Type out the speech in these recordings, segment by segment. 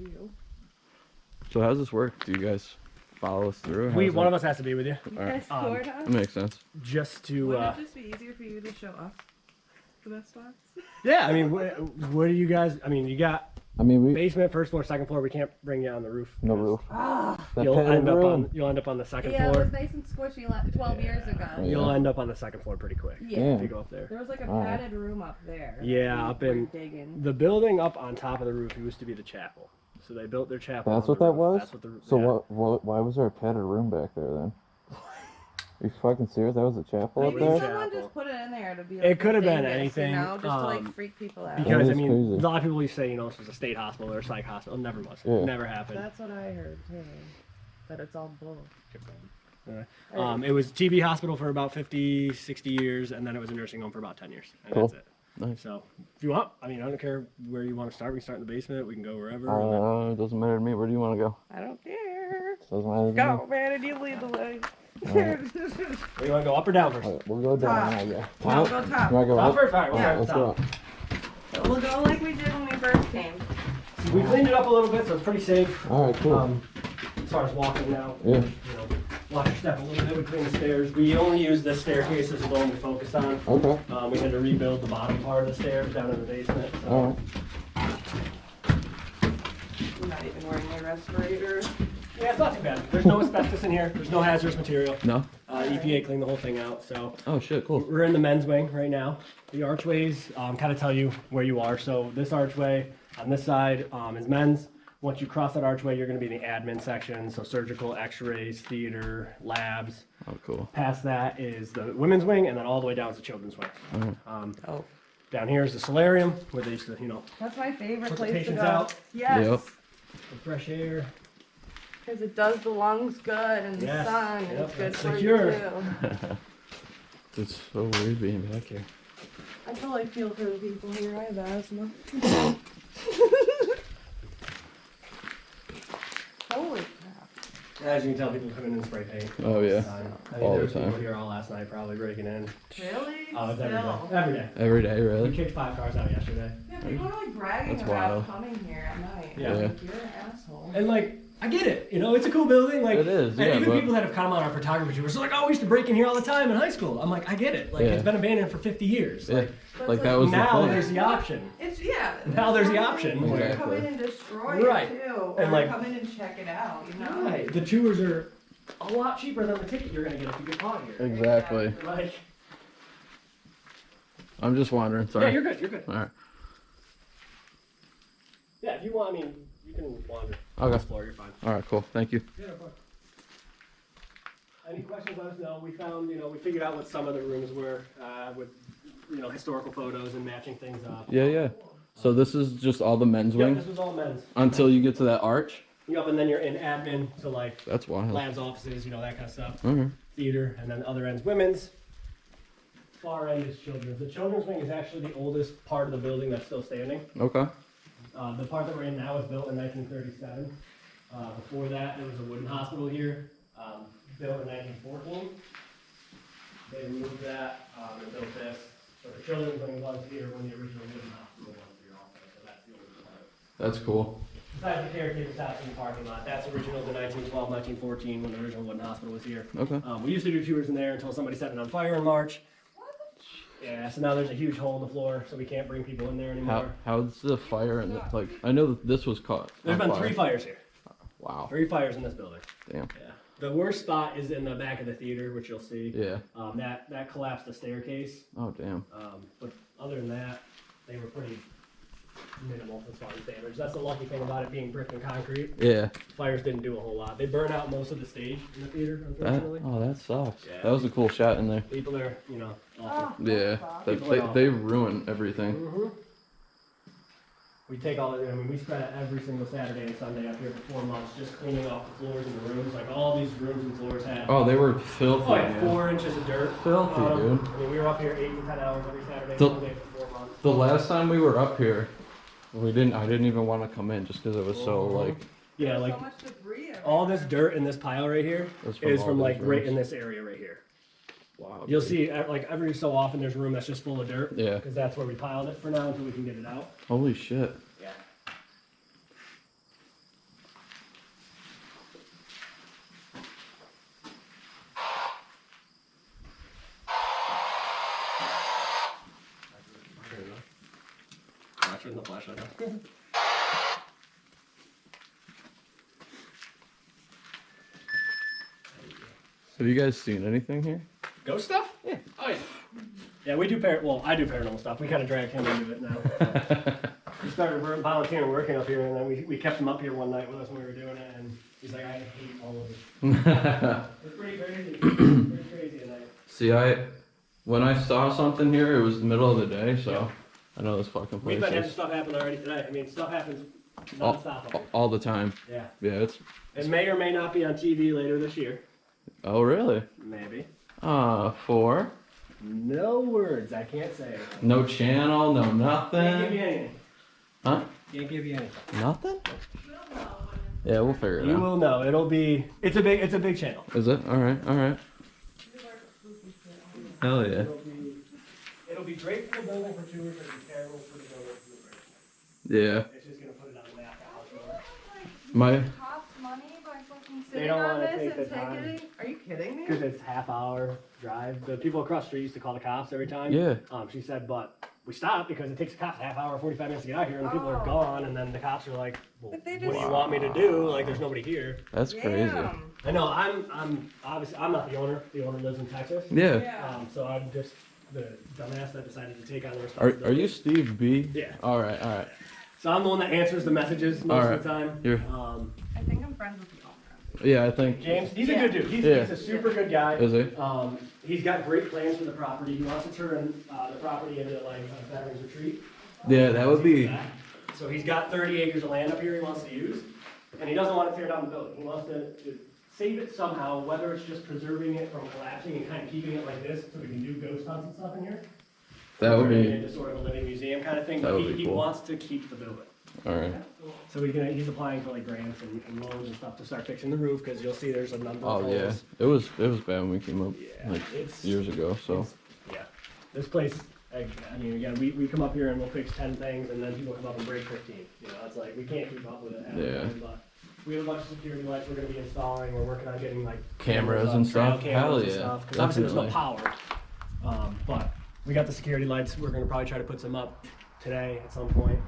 you. So how does this work? Do you guys follow us through? One of us has to be with you. You guys scored us? That makes sense. Just to. Wouldn't it just be easier for you to show us the best spots? Yeah, I mean, what do you guys? I mean, you got. I mean, we basement, first floor, second floor. We can't bring you on the roof. no roof. You'll end up on the second Yeah, floor. it was nice and squishy 12 years ago. You'll end up on the second floor pretty quick. Yeah. If you go up there. There was like a padded room up there. Yeah, up in digging. the building up on top of the roof used to be the chapel. So they built their chapel. That's what that was? That's what the, So yeah. why was there a padded room back there then? Are you fucking serious? That was a chapel up Maybe there? someone just put it in there to be like It could have been famous, anything, you know, just to like freak people out. Because I is mean, crazy. a lot of people used to say, you know, this was a state hospital or a psych hospital. It never was. Yeah. It never happened. That's what I heard too. But it's all bull. It was TB hospital for about 50, 60 years, and then it was a nursing home for about 10 years. And Cool. that's it. Nice. So if you want, I mean, I don't care where you want to start. We can start in the basement. We can go wherever. It doesn't matter to me. Where do you want to go? I don't care. Doesn't matter to Go, man, and you lead the way. Where you want to go, up or down first? me. Alright, we'll go down. I guess. No, go top. You want to go Top up? first? All right, we'll Yeah. start at Let's the go. top. We'll go like we did when we first came. We cleaned it up a little bit, so it's pretty safe. Alright, cool. As far as walking now, Yeah. you know, watch your step a little bit between the stairs. We only use this staircase as the one we focused on. Okay. We had to rebuild the bottom part of the stairs down in the basement. So. Alright. I'm not even wearing my respirator. Yeah, it's not too bad. There's no asbestos in here. There's no hazardous material. No? EPA cleaned the whole thing out. So Oh shit, cool. we're in the men's wing right now. The archways kind of tell you where you are. So this archway on this side is men's. Once you cross that archway, you're going to be in the admin section. So surgical, x-rays, theater, labs. Oh, cool. Past that is the women's wing, and then all the way down is the children's wing. Oh. Down here is the solarium, where they used to, you know, That's my favorite put the place to patients go. out. Yes. Yep. for fresh air. Because it does the lungs good and the Yes. sun. Yep, It's good that's for secure. you too. It's so weird being back here. I totally feel for the people here. I have asthma. Holy crap. As you can tell, people come in and spray paint. Oh, yeah. I think All there the was people time. here all last night probably breaking in. Really? Oh, it's every day. Still. Every day. Every day, We really? kicked 5 cars out yesterday. Yeah, people are like bragging That's about wild. coming here at night. Yeah. Like, you're an asshole. And like, I get it. You know, it's a cool building. Like, It is, and yeah, even but- people that have come on our photography tours are like, oh, we used to break in here all the time in high school. I'm like, I get it. Like, Yeah. it's been abandoned for 50 years. Yeah. Like, Like that was now the there's thing. the option. It's, yeah. Now there's the option You where- can come in and destroy Right. it too. Or And, like- come in and check it out, you know? Right. The tours are a lot cheaper than the ticket you're gonna get if you get caught here. Exactly. Like, I'm just wondering. Sorry. yeah, you're good. You're good. All right. Yeah, if you want, I mean, you can wander. Okay. Explore. You're fine. All right. Cool. Thank you. Yeah, of course. Any questions, let us know. We found, you know, we figured out what some of the rooms were with, you know, historical photos and matching things up. Yeah, yeah. So this is just all the men's Yeah, wing this was all men's. until you get to that arch. Yep, and then you're in admin, so like That's wild. labs, offices, you know, that kind of stuff. Okay. Theater, and then the other end's women's. Far end is children's. The children's wing is actually the oldest part of the building that's still standing. Okay. The part that we're in now was built in 1937. Before that, there was a wooden hospital here, built in 1914. They removed that and built this. But the children's wing was here when the original wooden hospital was here also, so that's the oldest part. That's cool. Besides the caretaker's house in the parking lot, that's original to 1912, 1914 when the original wooden hospital was here. Okay. We used to do tours in there until somebody set it on fire in March. Yeah, so now there's a huge hole in the floor, so we can't bring people in there anymore. How's the fire and like? I know that this was caught. There's on been fire. 3 fires here. Wow. 3 fires in this building. Damn. Yeah. The worst spot is in the back of the theater, which you'll see. Yeah. That collapsed the staircase. Oh damn. But other than that, they were pretty minimal as far as damage. That's the lucky thing about it being brick and concrete. Yeah. Fires didn't do a whole lot. They burn out most of the stage in the theater, unfortunately. That sucks. Yeah. That was a cool shot in there. People are, you know, awful. Yeah. They ruin everything. Mm-hmm. We take all the, I mean, we spent every single Saturday and Sunday up here for 4 months just cleaning off the floors in the rooms. Like all these rooms and floors had Oh, they were filthy. like man. 4 inches of dirt. Filthy, on 'em. dude. I mean, we were up here 8 to 10 hours every Saturday and The- Sunday for 4 months. The last time we were up here, I didn't even want to come in just because it was so like. Yeah, There's like so much debris everywhere. all this dirt in this pile right here That's is all from those like right rooms. in this area right here. Wow. You'll dude. see like every so often there's a room that's just full of dirt. Yeah. Because that's where we piled it for now until we can get it out. Holy shit. Yeah. Turn the flashlight on. Have you guys seen anything here? Ghost stuff? Yeah. Oh yeah. Yeah, we do well, I do paranormal stuff. We kind of dragged him into it now. We started volunteering working up here, and then we kept him up here one night with us when we were doing it, and he's like, I hate all of it. It's pretty crazy. Pretty crazy at night. See, when I saw something here, it was the middle of the day, so I know this fucking place We've been having is stuff happen already today. I mean, stuff happens non-stop. all the time. Yeah. Yeah, it's. It may or may not be on TV later this year. Oh, really? Maybe. For? No words. I can't say it. No channel, no Can't give nothing. you anything. Huh? Can't give you anything. Nothing? Yeah, we'll figure it You out. will know. It'll be. It's a big channel. Is it? All right, all right. Hell yeah. It'll be great for the building for tours, but it'll be terrible for the building for the break. Yeah. It's just gonna put it on the map. My. Cost money by fucking They sitting don't on wanna this take and the time. ticketing? Are you kidding me? Because it's half-hour drive. The people across the street used to call the cops every time. Yeah. She said, but we stopped because it takes the cops a half hour, 45 minutes to get out here, and the people are Oh. gone, and then the cops are like, well, But they what do just- you want me to do? Like, there's nobody here. That's crazy. Damn. I know, I'm obviously, I'm not the owner. The owner lives in Texas. Yeah. Yeah. So I'm just the dumbass that decided to take on the Are responsibility. you Steve B? Yeah. All right, all right. So I'm the one that answers the messages most Alright. of the time. You're- I think I'm friends with the owner. Yeah, I think. James, he's a Yeah. good dude. He's Yeah. a super good guy. Is he? He's got great plans for the property. He wants to turn the property into like a veterans retreat. Yeah, that would be. So he's got 30 acres of land up here he wants to use, and he doesn't want to tear down the building. He wants to save it somehow, whether it's just preserving it from collapsing and kind of keeping it like this so we can do ghost hunts and stuff in here. That would Turning it be. into sort of a living museum kind of thing, That but would be he cool. wants to keep the building. All right. So he's applying for like grants and loans and stuff to start fixing the roof, because you'll see there's a number Oh of yeah, holes. it was bad when we came up Yeah, like it's years ago. So it's- yeah, this place. I mean, again, we come up here and we'll fix 10 things, and then people come up and break 15. You know, it's like we can't keep up with it. half the Yeah. time, But we have a bunch of security lights we're going to be installing. We're working on getting like Cameras up, and trail stuff? cameras Hell and yeah, stuff, 'cause obviously there's no definitely. power. But we got the security lights. We're going to probably try to put some up today at some point.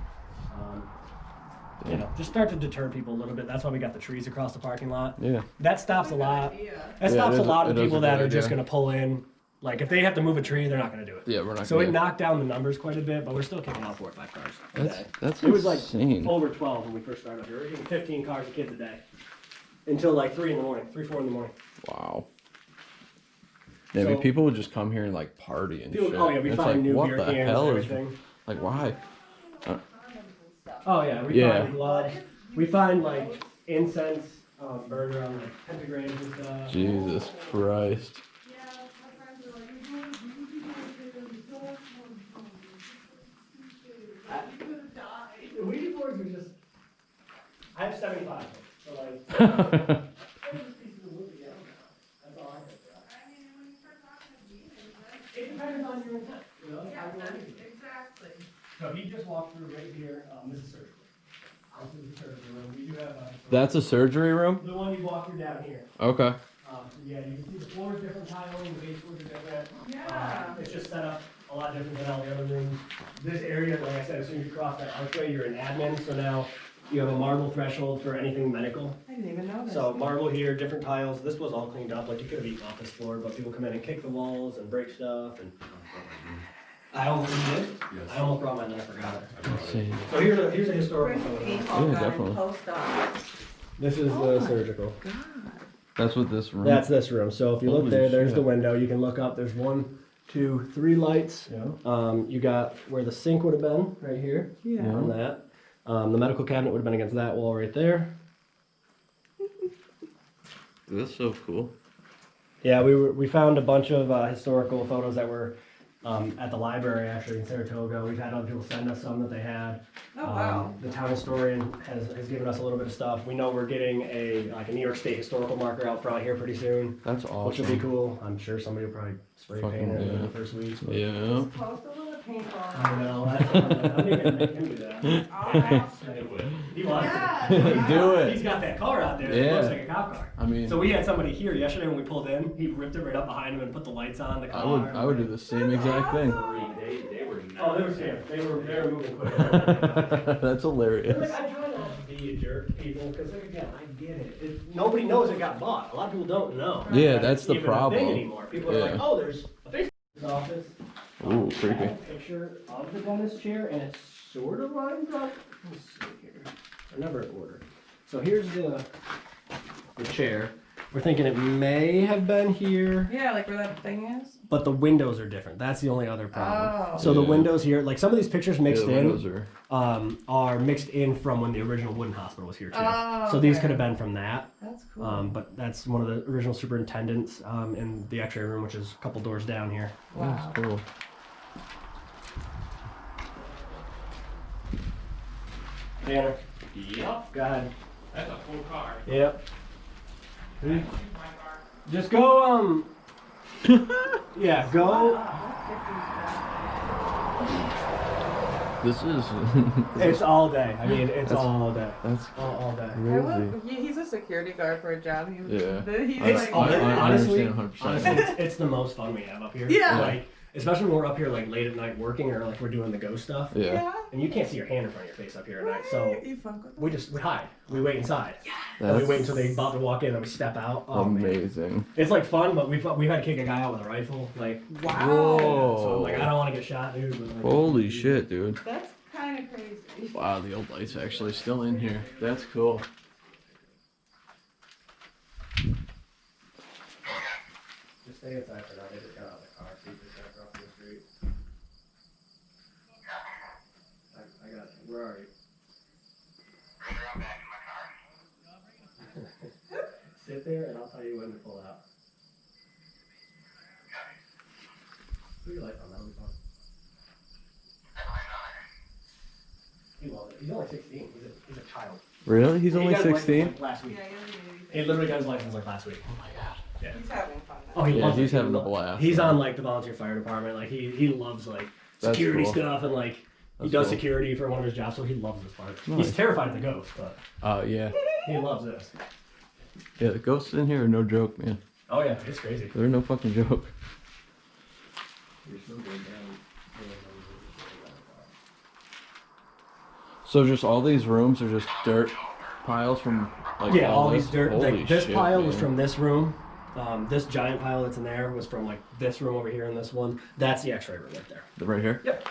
You know, just start to deter people a little bit. That's why we got the trees across the parking lot. yeah, That stops a lot. Idea. That Yeah, stops it a is lot it of is a people good that are just idea. going to pull in. Like if they have to move a tree, they're not going to do it. yeah. We're not. So it gonna, knocked down the numbers quite a bit, but we're still kicking out 4 or 5 cars a That's day. that's It was like insane. over 12 when we first started up here. We were getting 15 cars of kids a day until like 3 in the morning, 3, 4 in the morning. Wow. Yeah, I mean, So- people would just come here and like party and People, shit. oh yeah, we it's find like, new what beer the cans hell and is everything. like why? Oh yeah, we Yeah. find gloves. We find like incense, burner on like pentagrams and stuff. Jesus Christ. The Ouija boards are just. I have 75. So like. That's all I have. It depends on your intent. You know, how you want to use it. Exactly. So he just walked through right here. This is surgical. This is the surgery room. We do have That's a surgery room. the one you walk through down here. Okay. So yeah, you can see the floor is different tiling, the baseboards are different. Yeah. It's just set up a lot different than all the other rooms. This area, like I said, as soon as you cross that archway, you're an admin. So now you have a marble threshold for anything medical. I didn't even know this. So marble here, different tiles. This was all cleaned up. Like you could have eaten off this floor, but people come in and kick the walls and break stuff. And I almost did. I almost brought mine and I forgot it. Let's see. So here's a historical Where's the photo. paintball Yeah, gun definitely. post-op? This is Oh the my surgical. God. That's what this room. That's this room. So if you look Holy there, there's shit. the window. You can look up. There's 1, 2, 3 lights. You got where the sink would have been right here Yeah. on that. The medical cabinet would have been against that wall right there. That's so cool. Yeah, we found a bunch of historical photos that were at the library actually in Saratoga. We've had other people send us some that they had. Oh, wow. The town historian has given us a little bit of stuff. We know we're getting a New York State historical marker out front here pretty soon, That's awesome. which would be cool. I'm sure somebody will probably spray paint Fucking, it in yeah. the first week. but- Yeah. Post a little paintball. I know. I'm even gonna make him do that. All right. He wants Yeah. it. Do it. He's got that car out there that Yeah. looks like a cop car. I mean, So we had somebody here yesterday when we pulled in. He ripped it right up behind him and put the lights on the car. I would do the same exact thing. They were moving. Oh, they were scared. They were moving quick. That's hilarious. Like, I try not to be a jerk to people because, like, again, I get it. Nobody knows it got bought. A lot of people don't know. Yeah, that that's it's the even a problem. thing anymore. People are like, Yeah. oh, there's a Facebook office. Ooh, I creepy. have a picture of the dentist chair, and it sort of lines up. Let me see here. I never in order. So here's the chair. We're thinking it may have been here, Yeah, like where that thing is. but the windows are different. That's the only other problem. Oh. So the Yeah. windows here, like some of these pictures mixed Yeah, the windows in, are- are mixed in from when the original wooden hospital was here too. Oh, So these okay. could have been from that. That's cool. But that's one of the original superintendents in the X-ray room, which is a couple doors down here. Wow. That's cool. Tanner, Yep. go ahead. That's a full car. Yep. Can I use my car? Just go. Yeah, go. This is. It's all day. I mean, it's That's- all day. That's All day. I crazy. would, he's a security guard for a job. He's I- like, I honestly, understand 100%. honestly, it's the most fun we have up here. Yeah. Like, especially when we're up here like late at night working or like we're doing the ghost stuff. Yeah. yeah. And you can't see your hand in front of your face up here at night. Right. So You fuck with we them? hide. We wait inside. And we That's wait until they about to walk in and we step out. Oh, man. amazing. It's like fun, but we've had to kick a guy out with a rifle. Like, Wow. Whoa. so I'm like, I don't want to get shot, dude. But like, Holy shit, dude. That's kind of crazy. Wow, the old light's actually still in here. That's cool. Just stay inside for now. They just got out of the car. See if they're gonna cross the street. I got you. Where are you? Sit there and I'll tell you when to pull out. Put your lights on, that'll be fun. He loves it. He's only 16. He's a child. Really? He's He only got his license, 16? like, last week. Yeah, he doesn't need He anything. literally got his license like last week. Oh my god. He's having fun. Oh, he Yeah, loves he's it. having a blast. He's man. on like the volunteer fire department. Like he loves like That's security cool. stuff and like he That's does cool. security for one of his jobs, so he loves this part. Nice. He's terrified of the ghost, but Yeah. he loves this. Yeah, the ghosts in here are no joke, man. Oh yeah, it's crazy. They're no fucking joke. You're so good, man. So just all these rooms are just dirt piles from like Yeah, all this? these dirt. Holy Like this shit, pile was man. from this room. This giant pile that's in there was from like this room over here and this one. That's the X-ray room right there. Right here? Yep.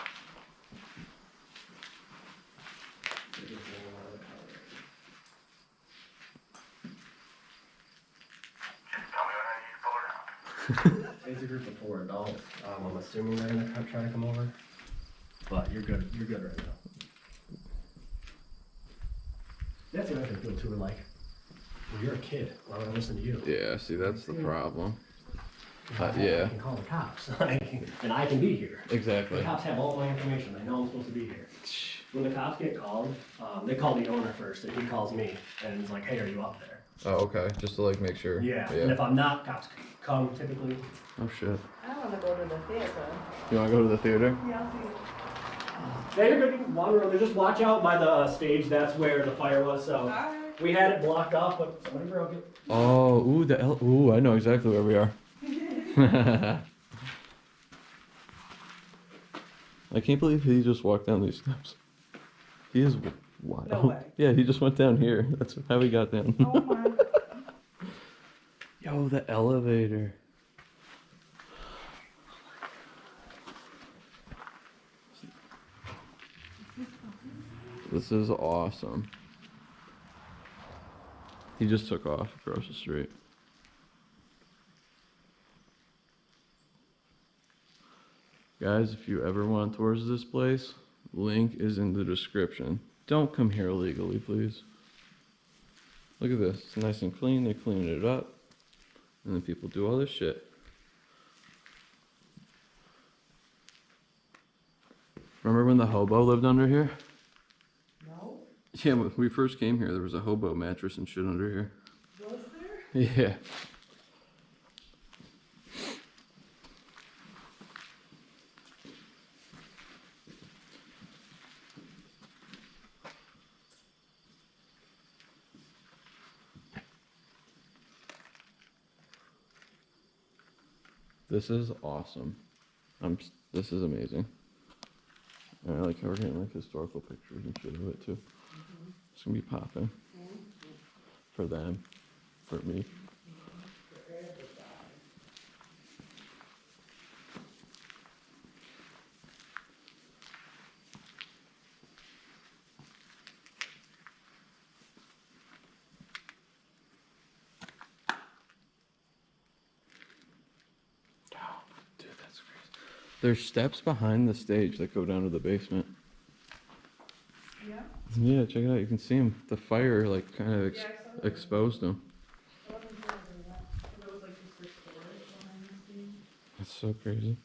It's a group of 4 adults. I'm assuming they're gonna try to come over. But you're good. You're good right now. That's the other thing people too are like, well, you're a kid. Why would I listen to you? Yeah, see, that's the problem. I yeah. can call the cops, and I can be here. The Exactly. cops have all my information. They know I'm supposed to be here. When the cops get called, they call the owner first, and he calls me, and he's like, "Hey, are you up there?" Oh, okay. Just to like make sure. Yeah. And if I'm not, cops come typically. Oh shit. I want to go to the theater. You wanna go to the theater? Yeah, I'll see you. Yeah, you're good. You can wander over. Just watch out by the stage. That's where the fire was. So Alright. we had it blocked off, but somebody broke it. Oh, ooh, I know exactly where we are. I can't believe he just walked down these steps. He is wild. No way. Yeah, he just went down here. That's how he got down. Oh my. Yo, the elevator. This is awesome. He just took off across the street. Guys, if you ever want tours of this place, link is in the description. Don't come here illegally, please. Look at this. It's nice and clean. They cleaned it up. And then people do all this shit. Remember when the hobo lived under here? No? Yeah, when we first came here, there was a hobo mattress and shit under here. Was there? Yeah. This is awesome. This is amazing. And I like how we're getting like historical pictures and shit of it too. It's gonna be popping. For them. For me. Dude, that's crazy. There's steps behind the stage that go down to the basement. Yeah. Yeah, check it out. You can see them. The fire, like, kind of Yeah, I saw that. exposed them. I wasn't sure if it was like just for storage behind the scenes. That's so crazy.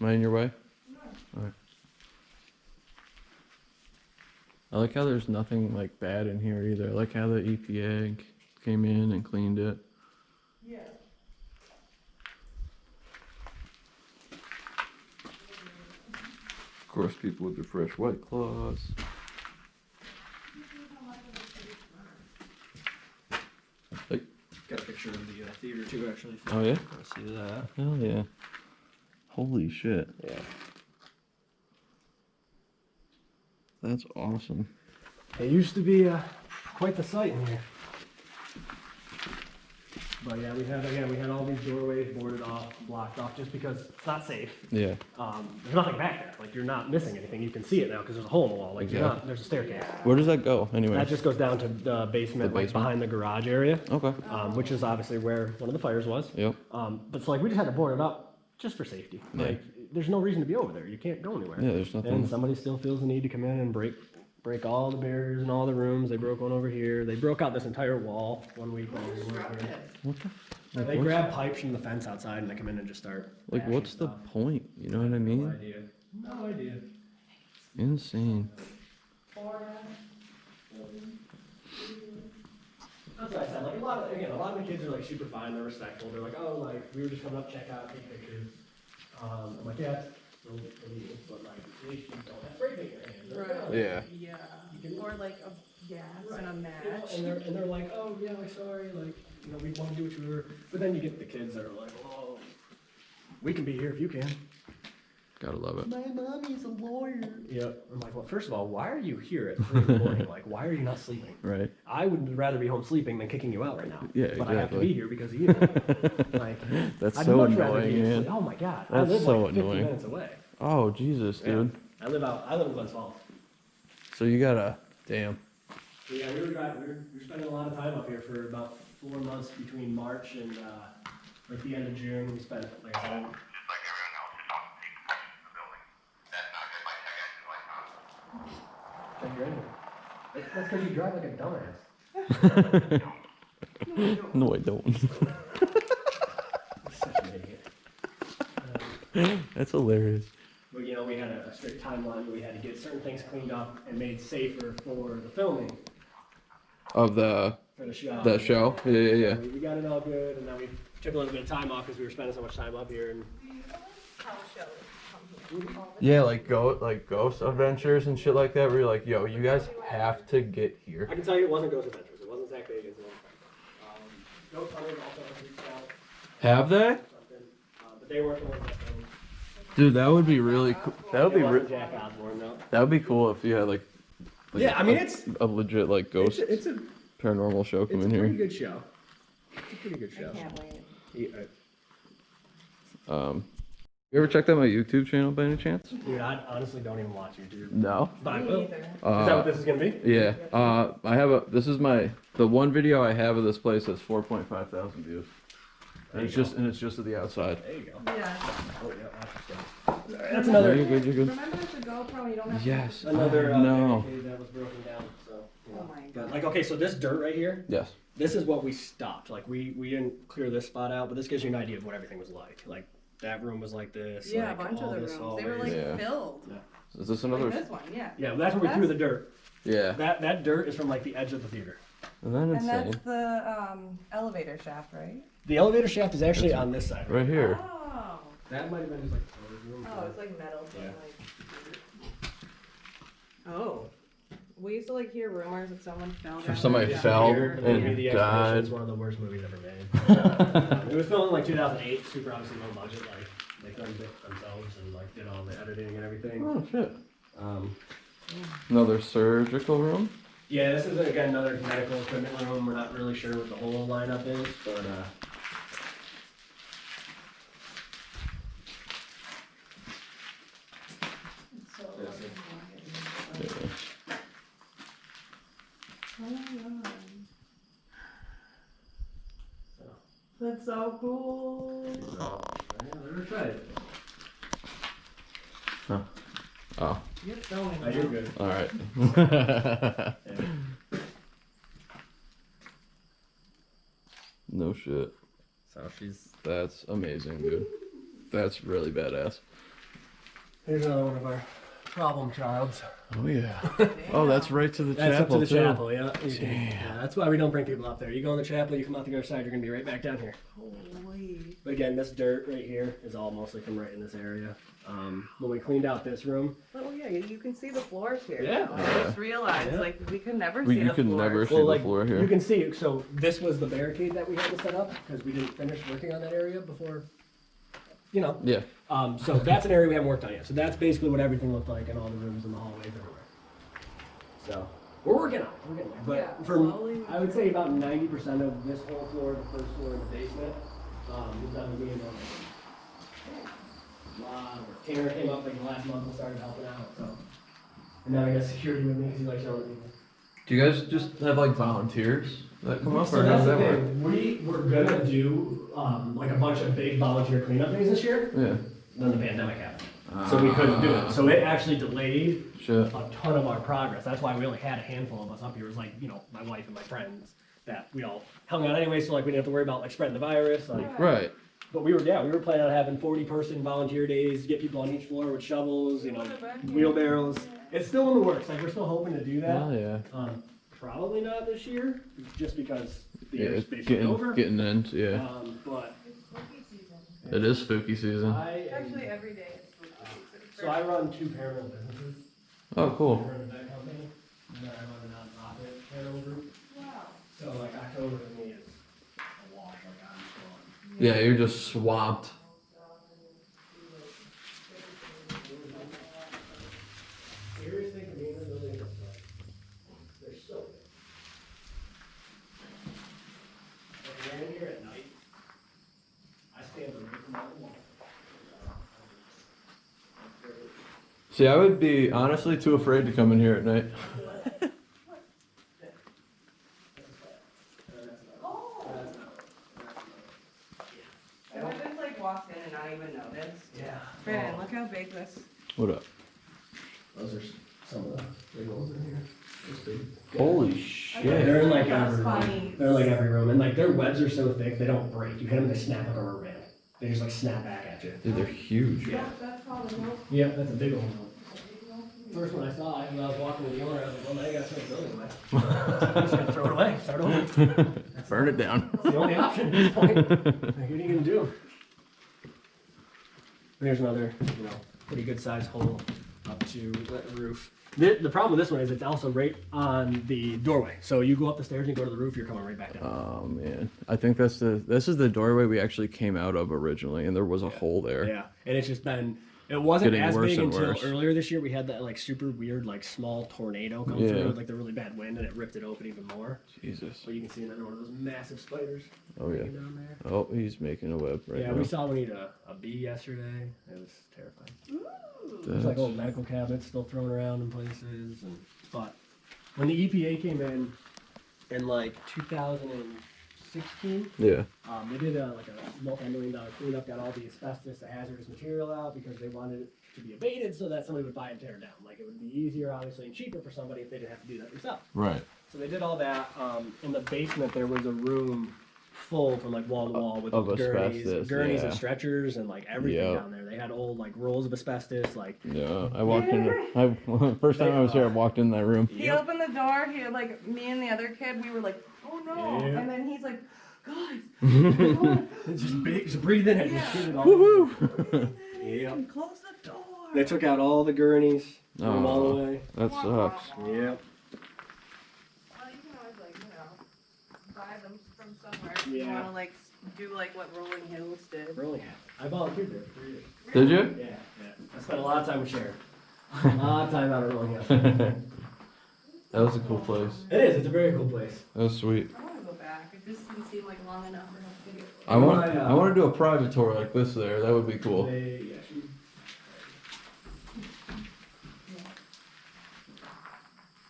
Am I in your way? No. Alright. I like how there's nothing like bad in here either. I like how the EPA came in and cleaned it. Yeah. Of course, people with their fresh white claws. Like, Got a picture of the theater too, actually. oh yeah? Let's see that. Hell yeah. Holy shit. Yeah. That's awesome. It used to be quite the sight in here. But yeah, we had all these doorways boarded off, blocked off, just because it's not safe. Yeah. There's nothing back there. Like, you're not missing anything. You can see it now because there's a hole in the wall. Like, Exactly. there's a staircase. Where does that go anyway? That just goes down to the basement, The like basement? behind the garage area, Okay. which is obviously where one of the fires was. Yep. But it's like we just had to board it up just for safety. Yeah. Like, there's no reason to be over there. You can't go anywhere. Yeah, there's nothing. And somebody still feels the need to come in and break all the barriers in all the rooms. They broke one over here. They broke out this entire wall one week while we weren't here. What the? Like, they grab pipes from the fence outside and they come in and just start. Like, bashing what's the stuff. point? You know what I No mean? idea. No idea. Insane. That's what I said. Like, a lot of the kids are like super fine. They're respectful. They're like, oh, like we were just coming up, check out, take pictures. I'm like, yeah, it's a little bit illegal, but like, at least you don't have spray paint in your hands. They're like, Right. "Oh." Yeah. Yeah. Or like a gas Right. and a You know, match. and they're like, oh yeah, like sorry, like we want to do what you were. But then you get the kids that are like, oh, we can be here if you can. Gotta love it. My mommy's a lawyer. Yep. I'm like, well, first of all, why are you here at 3 in the morning? Like, why are you not sleeping? Right. I would rather be home sleeping than kicking you out right now. Yeah, But I have to exactly. be here because of you. Like, That's I'd so much rather annoying, be man. asleep. Oh my god. That's I live so like 50 annoying. minutes away. Oh, Jesus, Yeah. dude. I live in Glens Falls. So you gotta, damn. So yeah, we were spending a lot of time up here for about 4 months between March and like the end of June. We spent, like I said, Like everyone else, don't take protection in the building. That's not good by tech action like That's because you drive like a dumbass. No, I don't. Such an idiot. That's hilarious. But you know, we had a strict timeline where we had to get certain things cleaned up and made safer for the filming, Of the for the show. show? Yeah. We got it all good, and then we took a little bit of time off because we were spending so much time up here. And Yeah, like Ghost Adventures and shit like that, where you're like, yo, you guys have to get here. I can tell you it wasn't Ghost Adventures. It wasn't Zach Bagans. Ghost Hunters also reached out Have they? or something, but they weren't the ones that filmed. Dude, that would be really cool. That would It be wasn't Jack Osborne, no. that would be cool if you had like Yeah, I mean, a, it's a legit like ghost it's a paranormal show come in pretty here. good show. It's a pretty good show. wait. You ever checked out my YouTube channel by any chance? Dude, I honestly don't even watch YouTube. No. But I Me will. either. Is that what this is gonna be? Yeah. I have the one video I have of this place has 4.5 thousand views. And it's just to the outside. There you go. Yeah. Oh yeah, watch this guy. That's another. You're good. Remember with the GoPro, you don't have to. Yes. Another No. barricade that was broken down. So. Yeah. Oh my But god. like, okay, so this dirt right here, Yes. this is what we stopped. Like, we didn't clear this spot out, but this gives you an idea of what everything was like. Like, that room was like this. Yeah, like, a bunch all of the this rooms. They were like hallways. Yeah. filled. Is this Like another? this one, yeah. Yeah, well, that's where we threw the dirt. Yeah. That dirt is from like the edge of the theater. Isn't that And insane? that's the elevator shaft, right? The elevator shaft is actually on this side. Right here. Oh. That might have been just like storage room. Oh, it's like metal, so Yeah. like. Oh. We used to like hear rumors that someone fell down. somebody down fell here. And then and The died. Expedition is one of the worst movies ever made. It was filmed in like 2008, super obviously low budget, like they filmed it themselves and like did all the editing and everything. Oh shit. Um, Another surgical room? yeah, this is again another medical equipment room. We're not really sure what the whole lineup is, but It's so Yeah. Yeah. Oh my god. so, That's so cool. yeah, we're excited. Oh, You're filming. Oh, you're good. alright. Yeah. No shit. So she's. That's amazing, dude. That's really badass. Here's another one of our problem childs. Oh yeah. Oh, that's right to the That's chapel up to the too. chapel, yeah. Yeah. That's why we don't bring people up there. You go in the chapel, you come out the other side, you're gonna be right back down here. Holy. But again, this dirt right here is all mostly from right in this area. When we cleaned out this room, Oh yeah, you can see the floors here. Yeah. now. I just realized, Yeah. like, we could never We, see you the can floors. never see well, the like floor here. you can see. So this was the barricade that we had to set up because we didn't finish working on that area before. You know. Yeah. So that's an area we haven't worked on yet. So that's basically what everything looked like in all the rooms and the hallways everywhere. So we're working on it. We're getting there. But Yeah, for slowly. I would say about 90% of this whole floor, the first floor, and the basement, is done with me and Norman. A lot of work. Tanner came up like last month and started helping out. So and now I got security with me because he likes yelling at people. Do you guys just have like volunteers that come up, So or that's how does the that work? thing. We're gonna do like a bunch of big volunteer cleanup days this year. Yeah. Then the pandemic happened, so we couldn't do it. So it actually delayed Shit. a ton of our progress. That's why we only had a handful of us up here. It was like, you know, my wife and my friends that we all hung out anyway, so like we didn't have to worry about like spreading the virus. Like, Right. but we were planning on having 40-person volunteer days, get people on each floor with shovels, you know, wheelbarrows. It's still in the works. Like we're still hoping to do that. Oh yeah. Probably not this year, just because the Yeah, year's it's basically over. getting into, yeah. But It's spooky season. It is spooky season. I Actually, every day is spooky season. so I run 2 paranormal businesses. Oh, I cool. run a vet company, and then I run a nonprofit paranormal group. Wow. So like October for me is a wash. Like I'm still Yeah, you're just swamped. serious thing for me in this building is like they're so big. When you're in here at night, I stand away from all the wall. See, I would be honestly too afraid to come in here at night. And I just like walked in and not even noticed. Yeah. Brandon, look how big this. What up? Those are some of the big ones in here. Those big. Holy shit. They're in like That's every funny. room. They're like every room, and like their webs are so thick they don't break. You hit them, they snap like a rubber band. They just like snap back at you. Dude, they're huge. Yeah. That's probably most. Yeah, that's a big one. First one I saw, when I was walking with the owner, I was like, well, now you gotta throw the building away. I'm just gonna throw it away, start over. Burn it down. It's the only option at this point. Like, what are you gonna do? There's another, you know, pretty good sized hole up to the roof. The problem with this one is it's also right on the doorway. So you go up the stairs and you go to the roof, you're coming right back down. Oh man, I think this is the doorway we actually came out of originally, and there was a hole there. Yeah, and it's just been, it wasn't Getting as worse big and until worse. earlier this year. We had that like super weird, like small tornado come Yeah. through with like the really bad wind, and it ripped it open even more. Jesus. So you can see another one of those massive spiders Oh yeah. hanging down there. Oh, he's making a web right Yeah, now. we saw one eat a bee yesterday. It was terrifying. Ooh. There's like old medical cabinets still thrown around in places. But when the EPA came in like 2016, Yeah. they did like a multi-million-dollar cleanup, got all the asbestos, the hazardous material out because they wanted it to be abated so that somebody would buy and tear it down. Like it would be easier, obviously, and cheaper for somebody if they didn't have to do that themselves. Right. So they did all that. In the basement, there was a room full from like wall to wall with Of gurneys asbestos, and yeah. stretchers and like everything Yep. down there. They had old like rolls of asbestos, like Yeah. I walked in. First time I was here, I walked in that room. He opened the door. He like me and the other kid. We were like, oh no! Yeah. And then he's like, guys. It's just big, just breathe in it. Yeah. Just get it all. Woohoo! Yep. Close the door. They took out all the gurneys, threw them all Oh. away. That sucks. Yep. Well, you can always like, buy them from somewhere. If you Yeah. want to like do like what Rolling Hills did. Really? I volunteered there for 3 years. Did you? Yeah, yeah. I spent a lot of time with Sharon. A lot of time out at Rolling Hills. That was a cool place. It is. It's a very cool place. That was sweet. I want to go back. It just didn't seem like long enough for him to get. I want to do a private tour like this there. That would be cool.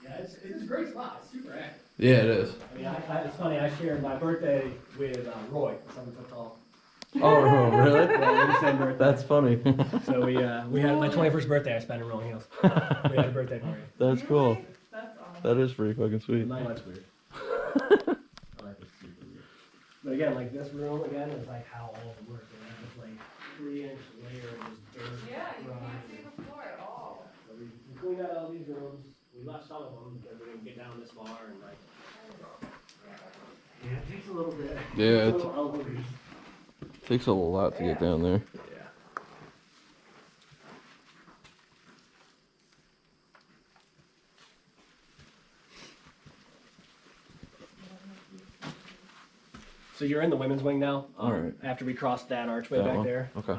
Yeah, it's a great spot. It's super active. Yeah, it is. I mean, it's funny. I shared my birthday with Roy, 7 foot tall. Oh, really? Yeah, we same birthday. That's funny. So we had my 21st birthday. I spent in Rolling Hills. We had a birthday party. That's cool. Really? That's awesome. That is pretty fucking sweet. My life's weird. My life is super weird. But again, like this room again is like how all of them work. They have this like 3-inch layer of just dirt. Yeah, you rock. can't see the floor at all. So we cleaned out all these rooms. We left some of them because we didn't get down this far and like. Yeah, it takes a little bit. Yeah, It's a little elbowy. Takes a lot to get down there. Yeah. So you're in the women's wing now. All right. After we crossed that archway That back one? there. Okay.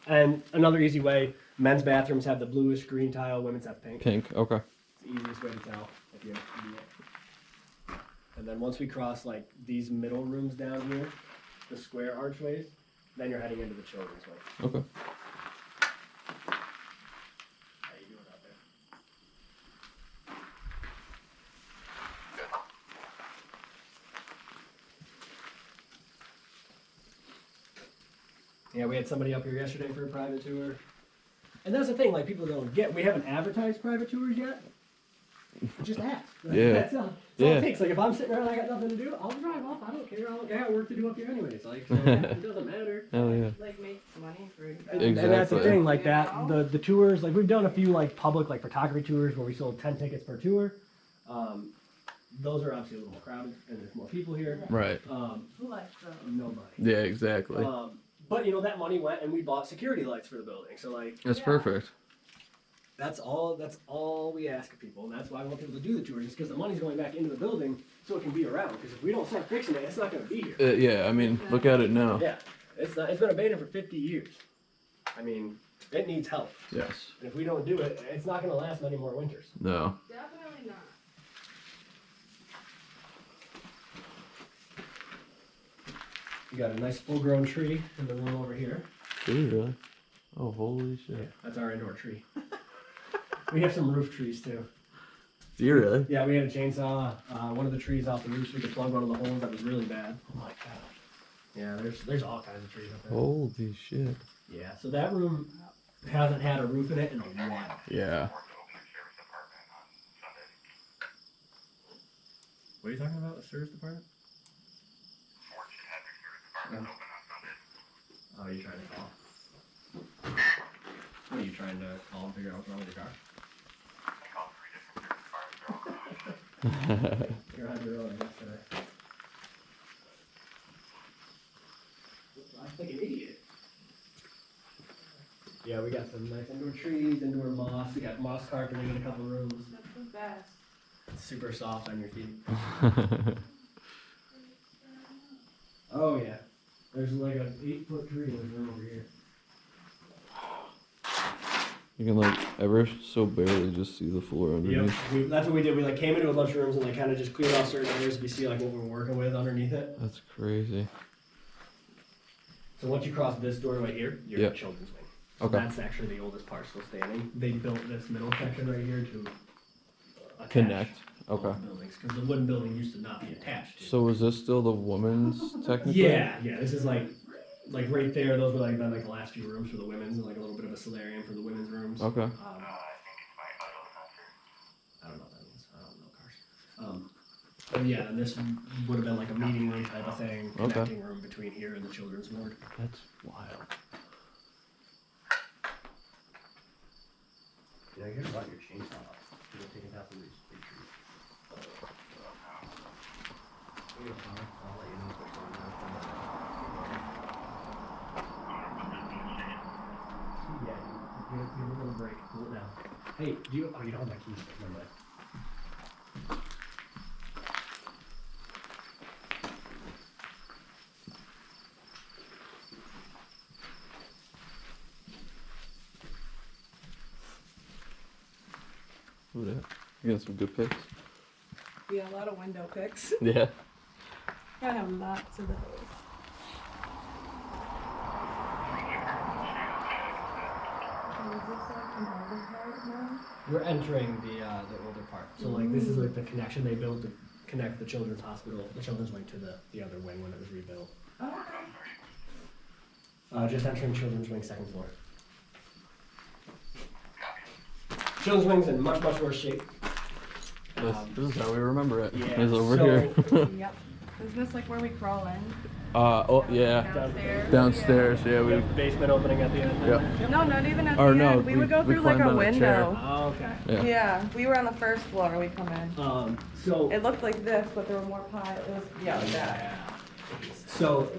And another easy way: men's bathrooms have the bluish green tile. Women's have pink. Pink. Okay. It's the easiest way to tell if you do it. And then once we cross like these middle rooms down here, the square archways, then you're heading into the children's wing. Okay. How you doing out there? Yeah, we had somebody up here yesterday for a private tour. And that's the thing, like people don't get, we haven't advertised private tours yet. Just ask. Yeah. That's all Yeah. it takes. Like if I'm sitting around and I got nothing to do, I'll drive off. I don't care. I got work to do up here anyways. Like so it doesn't matter. Hell yeah. Like makes money for you. And that's the Exactly. thing, like that, the tours, like we've done a few like public like photography tours where we sold 10 tickets per tour. Those are obviously a little more crowded and there's more people here. Right. Who likes those? Nobody. Yeah, exactly. But you know that money went and we bought security lights for the building. So like That's Yeah. perfect. that's all we ask of people, and that's why I want people to do the tours, is because the money's going back into the building so it can be around. Because if we don't start fixing it, it's not going to be here. Yeah, I mean, look at it now. Yeah, it's been abandoned for 50 years. I mean, it needs help. Yes. And if we don't do it, it's not going to last many more winters. No. Definitely not. We got a nice full-grown tree in the room over here. Do you really? Oh, holy shit. Yeah, that's our indoor tree. We have some roof trees too. Do you really? Yeah, we had a chainsaw one of the trees off the roof so we could plug one of the holes that was really bad. Oh my god. Yeah, there's all kinds of trees up there. Holy shit. Yeah, so that room hasn't had a roof in it in a while. Yeah. What are you talking about, the service department? Ford should have their service department open on Sundays. Oh, you're trying to call. What are you trying to call and figure out what's wrong with your car? I called 3 different service departments. You're on your own, I guess, today. I'm like an idiot. Yeah, we got some nice indoor trees, indoor moss. We got moss carpeting in a couple rooms. That's the best. It's super soft on your feet. Oh yeah. There's like an 8-foot tree in this room over here. You can like ever so barely just see the floor underneath. That's what we did. We like came into a bunch of rooms and like kind of just cleared off certain areas. We see like what we're working with underneath it. That's crazy. So once you cross this doorway here, you're in Yep. the children's wing. So Okay. that's actually the oldest part still standing. They built this middle section right here to attach Connect. all Okay. the buildings because the wooden building used to not be attached to. So is this still the woman's technically? Yeah. This is like right there. Those were like been like the last few rooms for the women's and like a little bit of a solarium for the women's rooms. Okay. I think it's my idol center. I don't know what that means. I don't know cars. But yeah, and this would have been like a meeting room type of thing, Okay. connecting room between here and the children's ward. That's wild. Yeah, you gotta your chainsaw off. You're taking down some of these big trees. I'll let you know what's going on. give it a little break. Pull it down. Hey, do you? Oh, you don't have my keys. Never mind. Look at that. You got some good picks. Yeah, a lot of window picks. Yeah. Gotta have lots of those. Is this like an older part now? We're entering the older part. So like this is like the connection they built to connect the children's hospital, the children's wing to the other wing when it was rebuilt. Oh, Just entering children's wing, second floor. Children's wing's in much worse shape. This is how we remember it. Yeah, It's over so- here. okay. Yep. Isn't this like where we crawl in? Oh yeah. Downstairs? Downstairs, yeah. We have the basement opening at the end. Yep. No, not even at Or the no, end. We would go we through like climbed a on a chair. window. Oh, okay. Yeah. Yeah, we were on the first floor. We come in. So It looked like this, but there were more piles. It was like that. So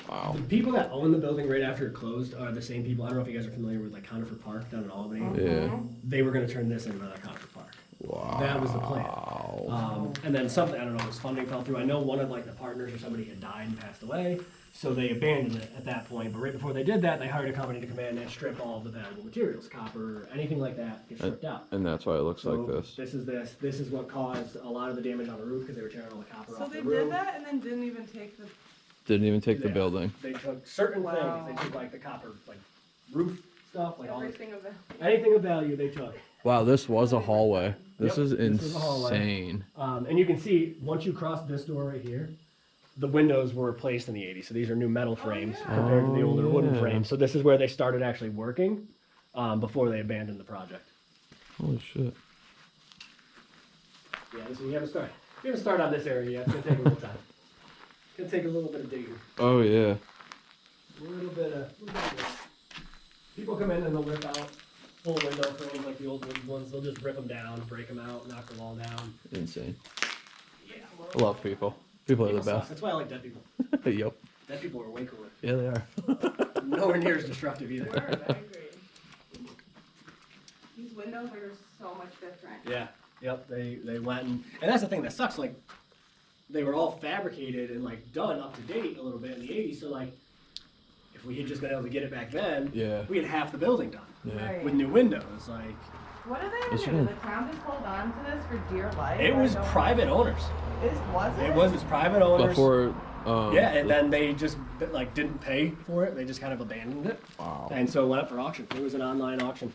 Wow. the people that own the building right after it closed are the same people. I don't know if you guys are familiar with like Conifer Park down in Albany. Yeah. They were going to turn this into another Conifer Park. Wow. That was the plan. And then something, I don't know, his funding fell through. I know one of like the partners or somebody had died and passed away, so they abandoned it at that point. But right before they did that, they hired a company to come in and strip all of the valuable materials, copper, anything like that, get stripped out. And that's why it looks So like this. This is what caused a lot of the damage on the roof because they were tearing all the copper So off they the roof. did that and then didn't even take the. Didn't even take the Yeah. building. They took certain Wow. things. They took like the copper, like roof stuff, like all this, Everything of it. anything of value they took. Wow, this was a hallway. This Yep, is this was a hallway. insane. And you can see once you cross this door right here, the windows were replaced in the 80s. So these are new metal frames yeah. compared to the older wooden yeah. frames. So this is where they started actually working before they abandoned the project. Holy shit. Yeah, this we haven't started. We haven't started on this area yet. It's gonna take a little time. It's gonna take a little bit of digging. Oh yeah. A little bit of this. People come in and they'll rip out full window frames like the old wooden ones. They'll just rip them down, break them out, knock the wall down. Insane. Yeah, I love people. People are the people suck. best. That's why I like dead people. Yep. Dead people are way cooler. Yeah, they are. Nowhere near as destructive either. We're very great. These windows are so much different. Yeah. Yep. They went and that's the thing that sucks. Like they were all fabricated and like done up to date a little bit in the 80s. So like if we had just been able to get it back then, Yeah. we had half the building done Yeah. Right. with new windows. Like What do they That's do? right. The town just hold on to this for dear life? it was I don't- private owners. Was it? It was its private owners. Before. Yeah, and then they just like didn't pay for it. They just kind of abandoned it, Wow. and so it went up for auction. It was an online auction.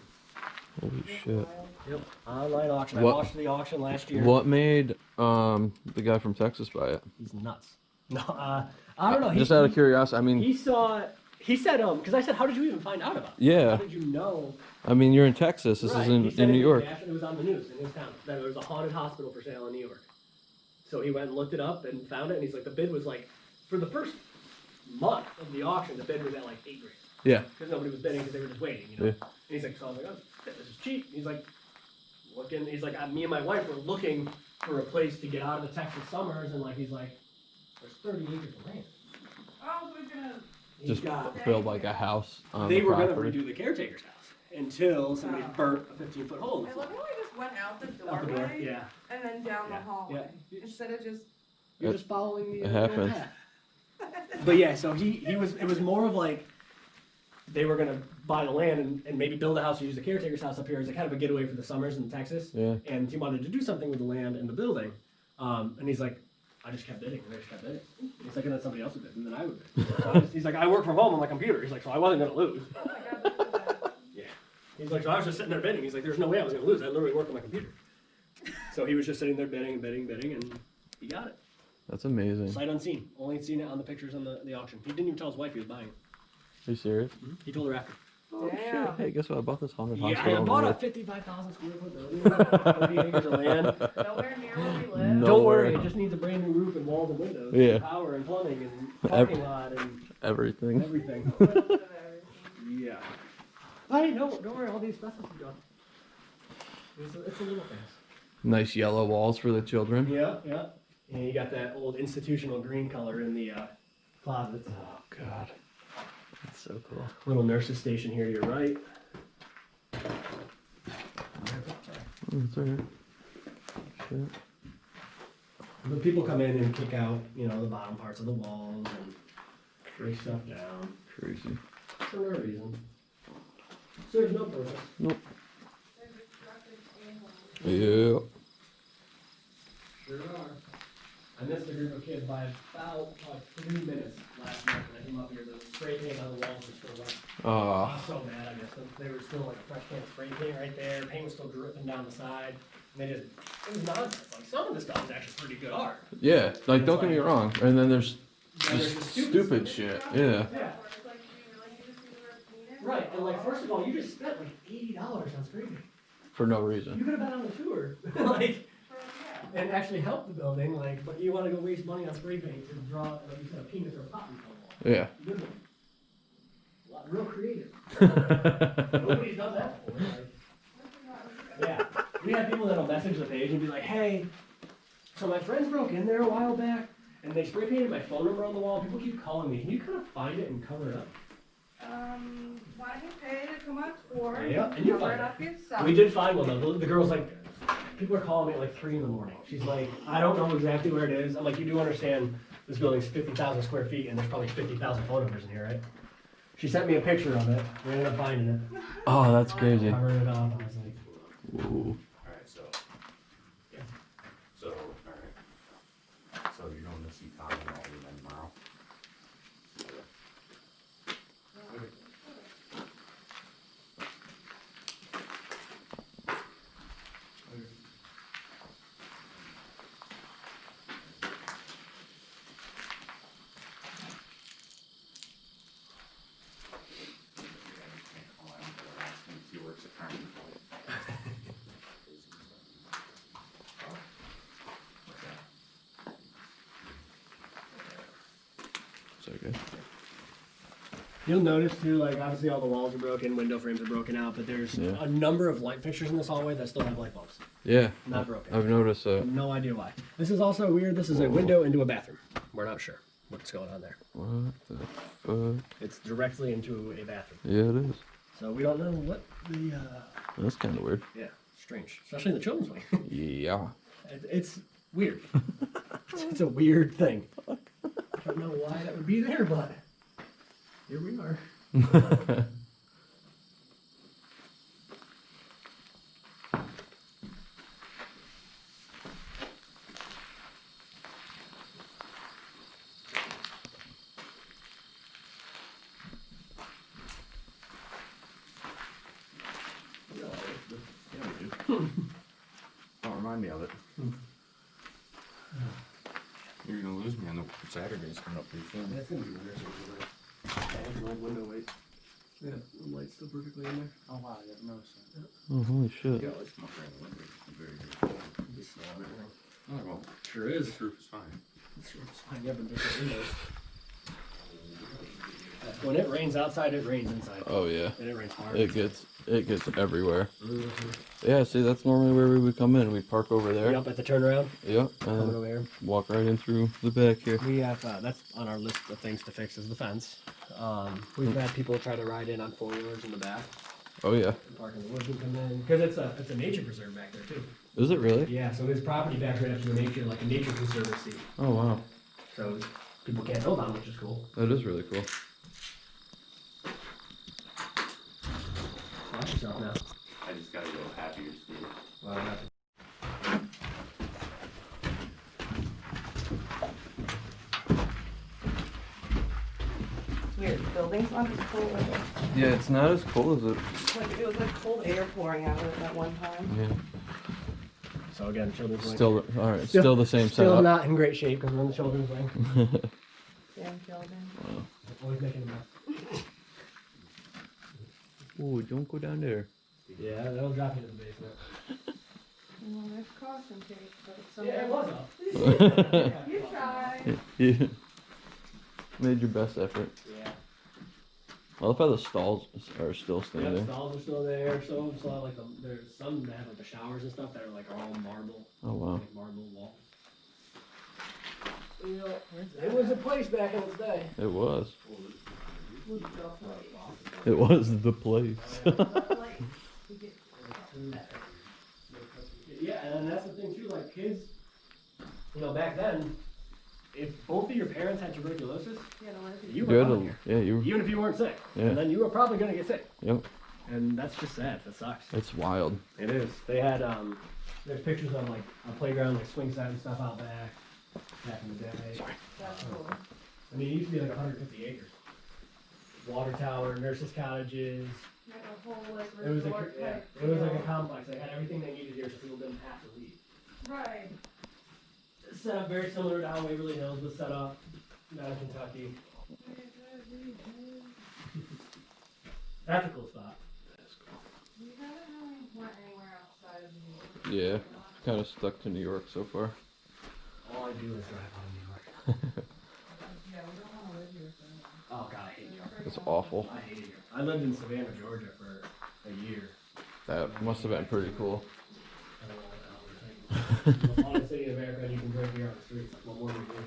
Holy shit. Yep, online auction. What- I watched the auction last year. What made the guy from Texas buy it? He's nuts. No, I don't know. Just out of curiosity. I mean, He saw. He said, because I said, how did you even find out about it? Yeah. How did you know? I mean, you're in Texas. This Right, is he said in New York. It was on the news in his town that there was a haunted hospital for sale in New York. So he went and looked it up and found it, and he's like, the bid was like, for the first month of the auction, the bid was at like $8,000 Yeah. because nobody was bidding because they were just waiting, you know. Yeah. And he's like, so I was like, oh, this is cheap. He's like, looking. He's like, me and my wife were looking for a place to get out of the Texas summers, and like, he's like, there's 30 acres of land. Oh, we're gonna. He's Just got. build like a house on They the were going to property. redo the caretaker's house until somebody Oh. burnt a 15-foot hole in the I floor. love how I just went out the Out the door, doorway yeah. and then down Yeah, the hallway yeah. instead of just. You're just following the It little happens. path. But yeah, so it was more of like they were gonna buy the land and maybe build a house or use the caretaker's house up here as a kind of a getaway for the summers in Texas. Yeah. And he wanted to do something with the land and the building. And he's like, I just kept bidding and I just kept bidding. He's like, and then somebody else would bid and then I would bid. So he's like, I work from home on my computer. He's like, so I wasn't gonna lose. Oh my god, look at that. Yeah. He's like, so I was just sitting there bidding. He's like, there's no way I was gonna lose. I literally work on my computer. So he was just sitting there bidding and bidding, bidding, and he got it. That's amazing. Sight unseen. Only seen it on the pictures on the auction. He didn't even tell his wife he was buying it. Are you serious? He told her after. Oh shit! Damn. Hey, guess what? I bought this haunted Yeah, hospital. I bought a over 55,000 square foot building, 30 acres of land. Nowhere near where we live. No. Don't worry, Nowhere. it just needs a brand new roof and walls and windows, Yeah. and power and plumbing and parking lot and everything. everything. Yeah. Hey, no, don't worry, all these specials are done. It's a little thing. Nice yellow walls for the children. Yeah, yeah. And you got that old institutional green color in the closets. Oh god, that's so cool. Little nurse's station here to your right. That's alright. Shit. But people come in and kick out, you know, the bottom parts of the walls and break stuff down Crazy. for no reason. Serves no purpose. Nope. Yeah. Sure are. I missed a group of kids by about 3 minutes last month when I came up here. The spray paint on the walls was still wet. I was so mad I missed them. They were still like a fresh can of spray paint right there. Paint was still dripping down the side. And it was nonsense. Like some of the stuff is actually pretty good art. Yeah, like don't get me like- wrong. And then there's Then there's just the stupid shit. Yeah. Yeah. Right, and like first of all, you just spent like $80 on spray paint. For no You reason. could have been on the tour, like, and actually help the building, like, but you wanna go waste money on spray paint to draw, like you said, a penis or a poppy on the wall. Yeah. Good one. Real creative. Nobody's done that before, like. Yeah, we have people that'll message the page and be like, hey, so my friends broke in there a while back, and they spray painted my phone number on the wall, people keep calling me, can you kind of find it and cover it up? Why don't you pay to come on tour? Yeah, and you Cover find it it. up yourself. We did find one though. The girl's like, people are calling me at like 3 in the morning. She's like, I don't know exactly where it is. I'm like, you do understand this building's 50,000 square feet and there's probably 50,000 phone numbers in here, right? She sent me a picture of it. We ended up finding it. Oh, that's crazy. Covered it up. I was like, Ooh. Alright, so. Yeah. So, alright. So you're going to see Tommy and all of them tomorrow? He works at Carnegie. It's okay. you'll notice too, like obviously all the walls are broken, window frames are broken out, but there's Yeah. a number of light fixtures in this hallway that still have light bulbs. Yeah. Not broken. I've noticed that. No idea why. This is also weird. This is a window into a bathroom. We're not sure what's going on there. What the fuck? It's directly into a bathroom. Yeah, it is. So we don't know what the, That's kind of weird. yeah, strange. Especially in the children's wing. Yeah. It's weird. It's a weird thing. I don't know why that would be there, but here we are. Don't remind me of it. You're gonna lose me on the Saturdays coming up pretty soon. That's gonna be weird. Old window weight. Yeah, the light's still perfectly in there. Oh wow, I didn't notice that. Oh, holy shit. Yeah, it's not very window. It's very good. Be slow on everything. Oh well, Sure is. this roof is fine. It's fine. You have different windows. When it rains outside, it rains inside. Oh yeah. And it rains hard. It gets everywhere. Mhm. Yeah, see, that's normally where we would come in. We'd park over there. Yep, at the turnaround, Yep. coming And over here. walk right in through the back here. We have, that's on our list of things to fix is the fence. We've had people try to ride in on 4-wheelers in the back, Oh yeah. and park in the woods and come in, because it's a nature preserve back there too. Is it really? Yeah, so there's property back right up to the nature, like a nature conservancy. Oh wow. So people can't build on, which is cool. That is really cool. Watch yourself now. I just gotta go happier, Steve. It's weird. The building's not as cold as it. Yeah, it's not as cold as it. Like, it was like cold air pouring out of it at one time. Yeah. So again, children's wing. Still, all right. Still the same Still setup. not in great shape because we're in the children's wing. Yeah, building. Always making a mess. Oh, don't go down there. Yeah, that'll drop you to the basement. Well, there's caution tape, but it's Yeah, it somewhere. was up. You tried. Yeah. Made your best effort. Yeah. I love how the stalls are still Yeah, the standing. stalls are still there. Some of them still have like there's some that have like the showers and stuff that are like all marble. Oh wow. Like marble walls. Yeah, it was a place back in its day. It was. It was the place. And that's the thing too, like kids, you know, back then, if both of your parents had tuberculosis, you were Good. out here. Yeah, you. Even if you weren't sick. Yeah. And then you were probably gonna get sick. Yep. And that's just sad. That sucks. It's wild. It is. They had there's pictures on like a playground, like swing set and stuff out back in the day. Sorry. That's cool. I mean, it used to be like 150 acres. Water tower, nurses' cottages. Like a whole like It was resort like type it was like deal. a complex. They had everything they needed here, so people didn't have to leave. Right. Set up very similar to how Waverly Hills was set up down in Kentucky. That's a cool spot. We haven't really went anywhere outside of New York. Yeah. Kind of stuck to New York so far. All I do is drive out of New York. Yeah, we don't want to live here for Oh god, I hate New York. It's awful. I hate it here. I lived in Savannah, Georgia for a year. That must have been pretty cool. I don't know what the hell we're thinking. The hottest city in America, and you can drink beer on the streets. Like, what more do we do?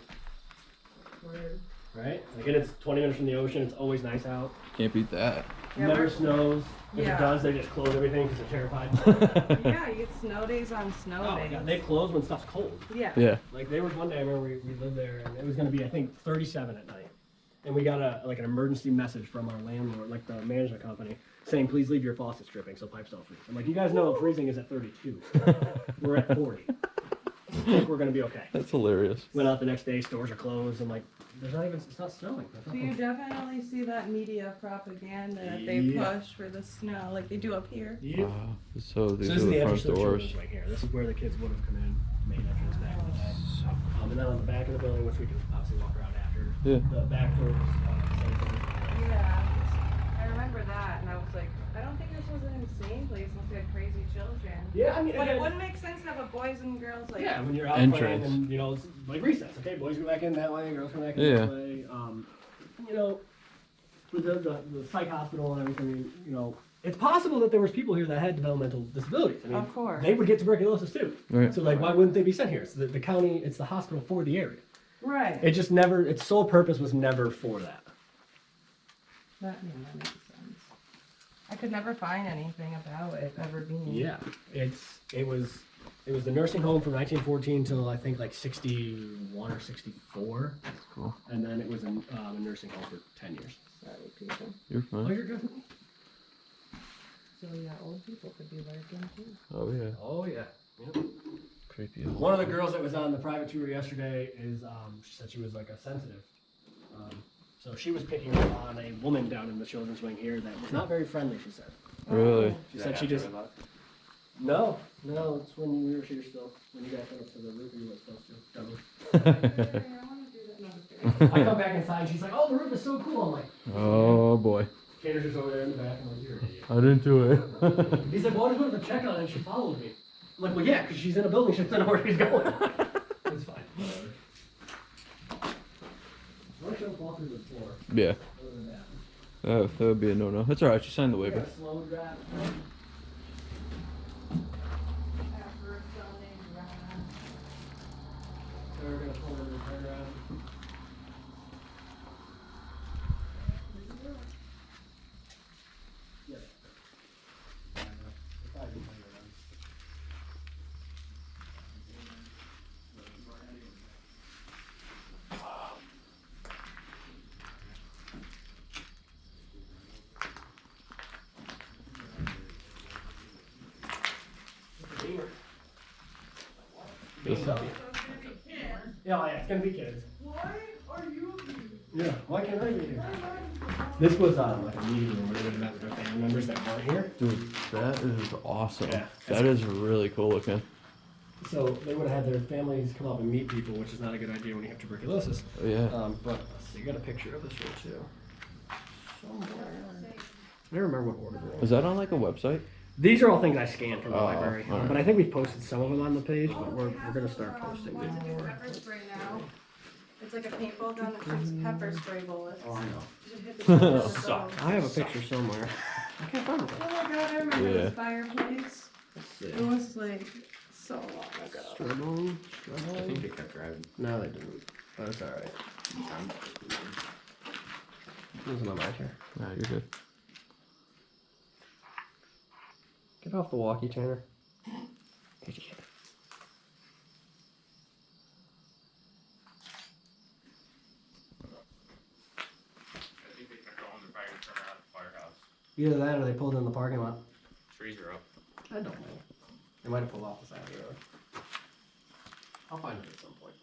Weird. Right? Like, and it's 20 minutes from the ocean. It's always nice out. Can't beat that. Yeah, Never we're- snows. If Yeah. it does, they just close everything because they're terrified. Yeah, you get snow days on snow Oh, days. yeah, they close when stuff's cold. Yeah. Yeah. Like there was one day I remember we lived there and it was gonna be I think 37 at night. And we got an emergency message from our landlord, like the management company, saying please leave your faucets dripping so pipes don't freeze. I'm like, you guys know freezing is at 32. We're at 40. I think we're gonna be okay. That's hilarious. Went out the next day, stores are closed. I'm like, it's not snowing. So you definitely see that media propaganda that they Yeah. push for the snow, like they do up here. Yep. So these So are this is the the front entrance to the doors. children's wing here. This is where the kids would have come in, main entrance back in the day. And then on the back of the building, which we can obviously walk around after, Yeah. the back door was same thing. Yeah. I remember that, and I was like, I don't think this was an insane place unless we had crazy children. Yeah, I mean, But it again, wouldn't make sense to have a boys and girls like. yeah, when you're out Entrance. playing and, you know, it's like recess. Okay, boys go back in that way, girls come back in Yeah. this way. You know, with the psych hospital and everything, you know, it's possible that there was people here that had developmental disabilities. I mean, Of course. they would get tuberculosis too. Right. So, like, why wouldn't they be sent here? It's the county, it's the hospital for the area. Right. It just never, its sole purpose was never for that. That makes sense. I could never find anything about it ever being. Yeah, it was the nursing home from 1914 till I think like 61 or 64, That's cool. and then it was a nursing home for 10 years. Sorry, people. You're Oh, fine. you're good. So yeah, old people could be lurking too. Oh yeah. Oh yeah. Yep. Creepy. One of the girls that was on the private tour yesterday is she said she was like a sensitive. So she was picking up on a woman down in the children's wing here that was not very friendly. She said. Really? She said she just. No, it's when you were here still. When you guys went up to the roof, you were supposed to. Double. I come back inside, and she's like, "Oh, the roof is so cool." I'm like, Oh boy. Tanner's just over there in the back. I'm like, "You're an idiot." I didn't do it. He's like, "Well, I just wanted to check on it," and she followed me. I'm like, "Well, yeah, because she's in a building. She doesn't know where she's going." It's fine. Whatever. Why don't you fall through the floor? Yeah. Other than that. That would be a no-no. That's alright. She signed the We waiver. got a slow drop. So we're gonna pull in the turnaround. Yep. This- Yeah, it's gonna be kids. Why are you Yeah, why can't I be here? This was like a meeting room where they would have met with their family members that weren't here. Dude, that is awesome. Yeah. That is really cool looking. So they would have had their families come up and meet people, which is not a good idea when you have tuberculosis. Oh, yeah. But let's see, you got a picture of this here too. Somewhere. I don't remember what order they're in. Is that on like a website? These are all things I scanned from the Oh, library, alright. but I think we've posted some of them on the page, but we're gonna start posting What's these. it do pepper spray now? It's like a paintball gun that shoots pepper spray bullets. Oh, I know. You should hit the trigger with Suck. those. I have a picture somewhere. I can't find it. Oh my god, I remember Yeah. this fireplace. Let's see. It was like so long ago. Struggling. I think they kept driving. No, they didn't. But it's alright. There's no match here. Nah, you're good. Get off the walkie, Tanner. Idiot. Either that or they pulled in the parking lot. Trees are up. I don't know. They might have pulled off the side of the road. I'll find it at some point.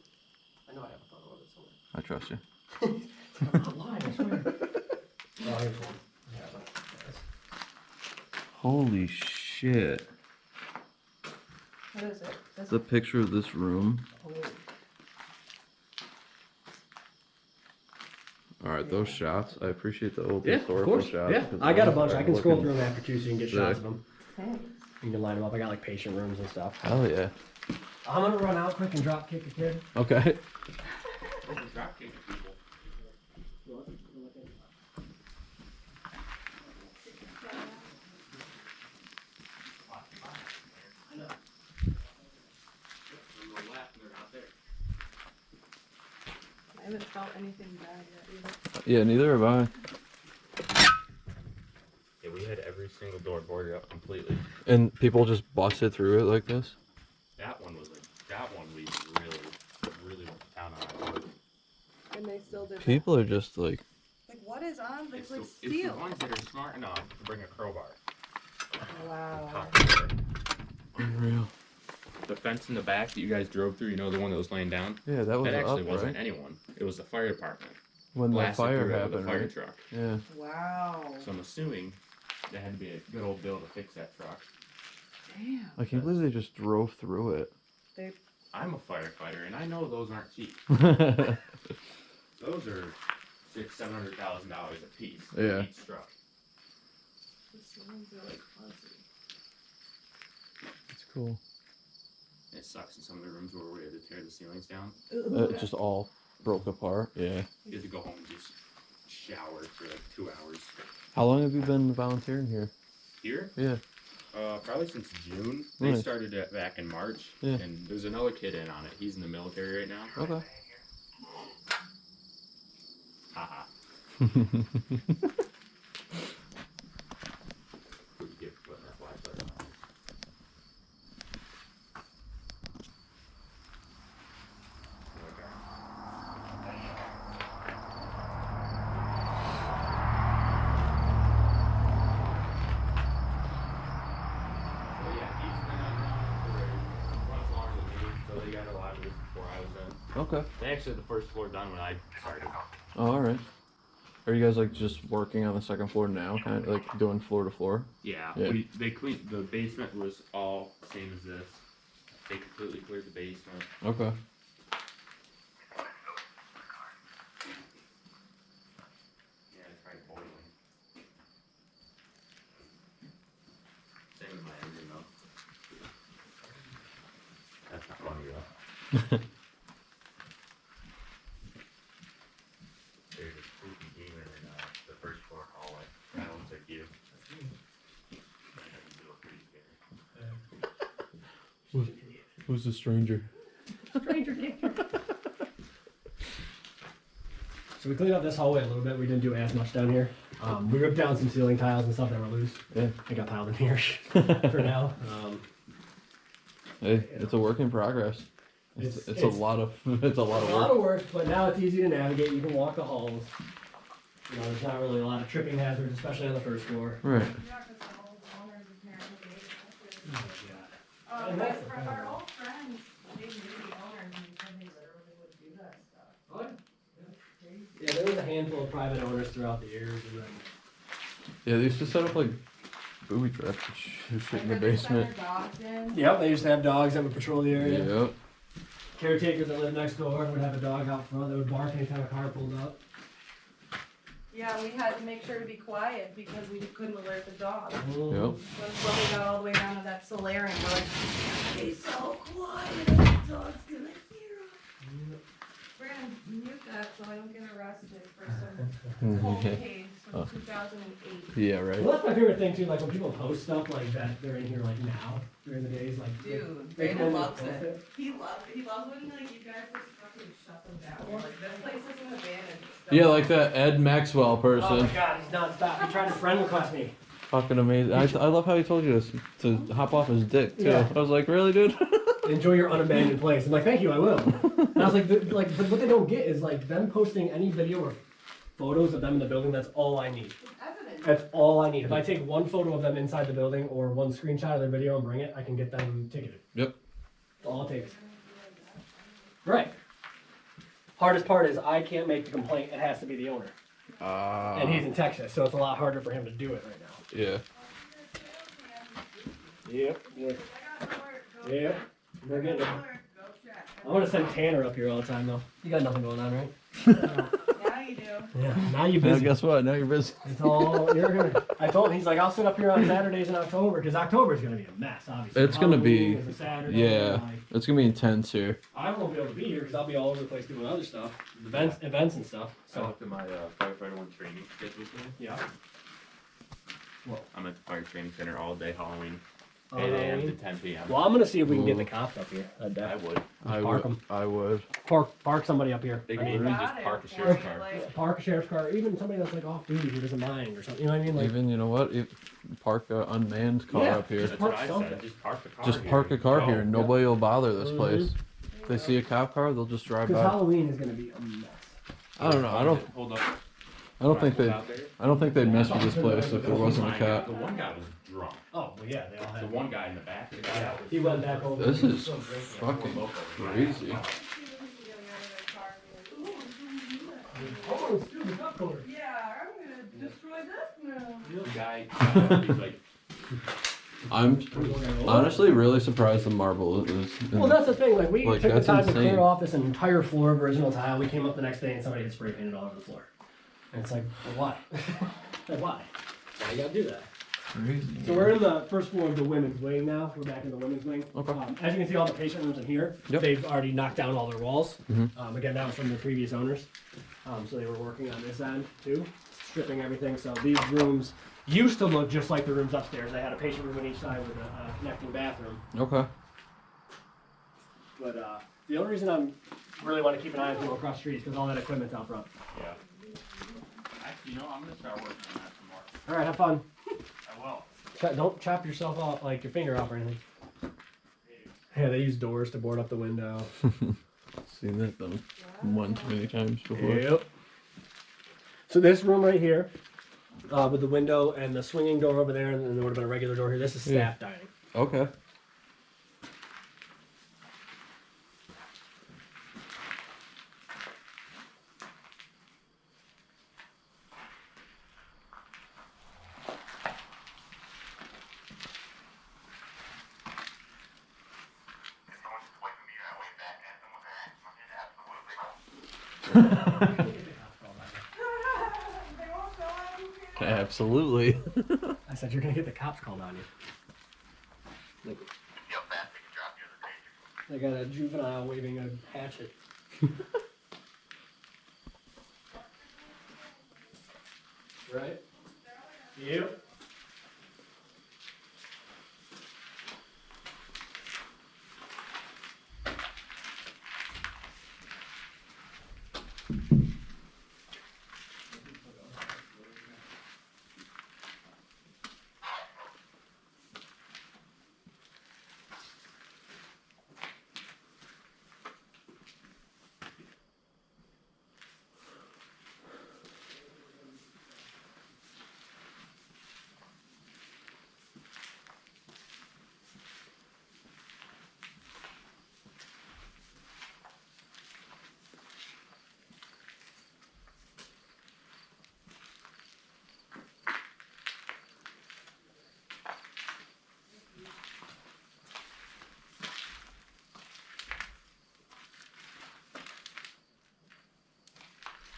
I know I have a photo of it somewhere. I trust you. I'm not lying, I swear. Oh, here's one. Yeah, but there it is. Holy shit. What is it? It's a picture of this room. Oh. Alright, those shots. I appreciate the old Yeah, of historical course. shots. Yeah, 'cause I got a those bunch. are I can scroll looking through them after too so you can get sick. shots of them. Thanks. You can line them up. I got like patient rooms and stuff. Hell yeah. I'm gonna run out quick and drop kick a kid. Okay. Drop kicking people. I haven't felt anything bad yet either. Yeah, neither have I. Yeah, we had every single door boarded up completely. And people just busted through it like this? That one was like, that one we really went to town on. And they still did People are just like, Like, what is on? It's Like the steel. ones that are smart enough to bring a crowbar. Wow. unreal. The fence in the back that you guys drove through, you know, the one that was laying down? Yeah, that was That actually up, wasn't right? anyone. It was the fire department. When the Blasted fire through it with happened, the fire right? truck. Yeah. Wow. So I'm assuming there had to be a good old bill to fix that truck. Damn. I can't believe they just drove through it. They. I'm a firefighter, and I know those aren't cheap. Those are $600,000-$700,000 a piece. Yeah. Each truck. The ceilings are like fuzzy. It's cool. It sucks in some of the rooms where we had to tear the ceilings down. It just all broke apart. Yeah. You had to go home and just shower for like 2 hours. How long have you been volunteering here? Here? Yeah. Probably since June. They Nice. started it back in March. Yeah. And there's another kid in on it. He's in the military right now. Okay. Haha. Who'd you give putting that flashlight on? So yeah, he's been on for much longer than me, so they got a lot of this before I was done. Okay. They actually had the first floor done when I started. Oh, all right. Are you guys like just working on the second floor now, kind of like doing floor to floor? Yeah, Yeah. they cleaned, the basement was all same as this. They completely cleared the basement. Okay. Yeah, I tried boiling. Same with my engine though. That's not funny though. There's a spooky demon in the first floor hallway. That looks like you. You look pretty scary. Who's the stranger? Stranger danger. So we cleaned up this hallway a little bit. We didn't do as much down here. We ripped down some ceiling tiles and stuff that were loose. Yeah. They got piled in here for now. Hey, it's a work in progress. It's a lot of it's a lot of A lot work. of work, but now it's easy to navigate. You can walk the halls. You know, there's not really a lot of tripping hazards, especially on the first floor. Right. Yeah, 'cause the old owners apparently gave us this. And that's the Our old friends, they knew the owners and they said they literally would do that stuff. Yeah, there was a handful of private owners throughout the years, and then Yeah, they used to set up like booby traps and shit in the Like, they send their basement. dogs in. yep, they used to have dogs that would patrol the area. Yep. Caretakers that lived next door would have a dog out front that would bark anytime a car pulled up. Yeah, we had to make sure to be quiet because we couldn't alert the dog. Yep. When we got all the way down to that solarium, we're like, be so quiet, the dog's gonna hear us. We're gonna mute that so I don't get arrested for some cold case Oh. from 2008. Yeah, right. Well, that's my favorite thing too. Like when people post stuff like that, they're in here like now during the days. Like Dude, they Brandon come in and loves post it. He loves when like you guys just fucking shut them down. You're like, this place isn't abandoned. It's Yeah, still- like that Ed Maxwell Oh person. my god, he's nonstop. He tried to friend request me. Fucking amazing. I love how he told you to hop off his dick too. Yeah. I was like, really, dude? Enjoy your unabandoned place. I'm like, thank you, I will. And I was like, but what they don't get is like them posting any video or photos of them in the building. That's all I need. Evidence. That's all I need. If I take one photo of them inside the building or one screenshot of their video and bring it, I can get them ticketed. Yep. That's all it takes. Right. Hardest part is I can't make the complaint. It has to be the owner. And he's in Texas, so it's a lot harder for him to do it right now. Yeah. Yep. Yeah. I got work. Go Yeah. check. We're getting it. Go work. Go check. I'm gonna send Tanner up here all the time though. You got nothing going on, right? Now you do. Yeah. Now you Now busy. guess what? Now you're busy. It's all you're gonna. I told him he's like I'll sit up here on Saturdays in October because October is gonna be a mess. Obviously. It's gonna be- Halloween is a Saturday, Yeah. like, It's gonna be intense here. I won't be able to be here because I'll be all over the place doing other stuff, events and stuff. So I So looked at my firefighter one training schedule today. yeah. I'm at the fire training center all day Halloween, 8 a.m. to 10 p.m. Well, I'm gonna see if we can get the Ooh. cops up here. I would. I park would. 'em. I would. Park somebody up here. They I mean, literally Got just it park a for sheriff's you, car. like- park a sheriff's car, even somebody that's like off duty who doesn't mind or something. You know what I mean? Like, Even, you know what? Park a unmanned car Yeah. up here. Just That's what park I something. said. Just park the car. Just here. park a car Go. here. Nobody will bother this Mhm. place. If they see a cop car, they'll just drive because by. Halloween is gonna be a mess. I don't know. I don't. Hold up. I don't think they. Out there. I don't think they'd mess with this place if there wasn't a cop. The one guy was drunk. Oh well, yeah, they all The have. one guy in the back. The guy Yeah, that was he went back over. This is fucking crazy. Oh, excuse me, cup holder. Yeah, I'm gonna destroy this now. The guy, he's like, I'm honestly really surprised the marble is. Well, that's the thing. Like we Like, took the that's time to insane. clear off this entire floor of original tile. We came up the next day and somebody had spray painted all over the floor. And it's like, well, why? Like why? Why you gotta do that? Crazy. So we're in the first floor of the women's wing now. We're back in the women's wing. Okay. As you can see, all the patient rooms in here, Yep. they've already knocked down all their walls. Mhm. Again, that was from the previous owners. So they were working on this end too, stripping everything. So these rooms used to look just like the rooms upstairs. They had a patient room on each side with a connecting bathroom. Okay. But the only reason I'm really want to keep an eye on people across the street is because all that equipment's out front. yeah. Actually, you know, I'm gonna start working on that tomorrow. All right, have fun. I will. Don't chop yourself off, like your finger off or anything. Yeah, they use doors to board up the window. Seen that done one too many times before. Yep. So this room right here, with the window and the swinging door over there, and then there would have been a regular door here. This is staff dining. Okay. They won't go out and get it. Absolutely. I said you're gonna get the cops called on you. Like, they got a juvenile waving a hatchet. Right? Yep.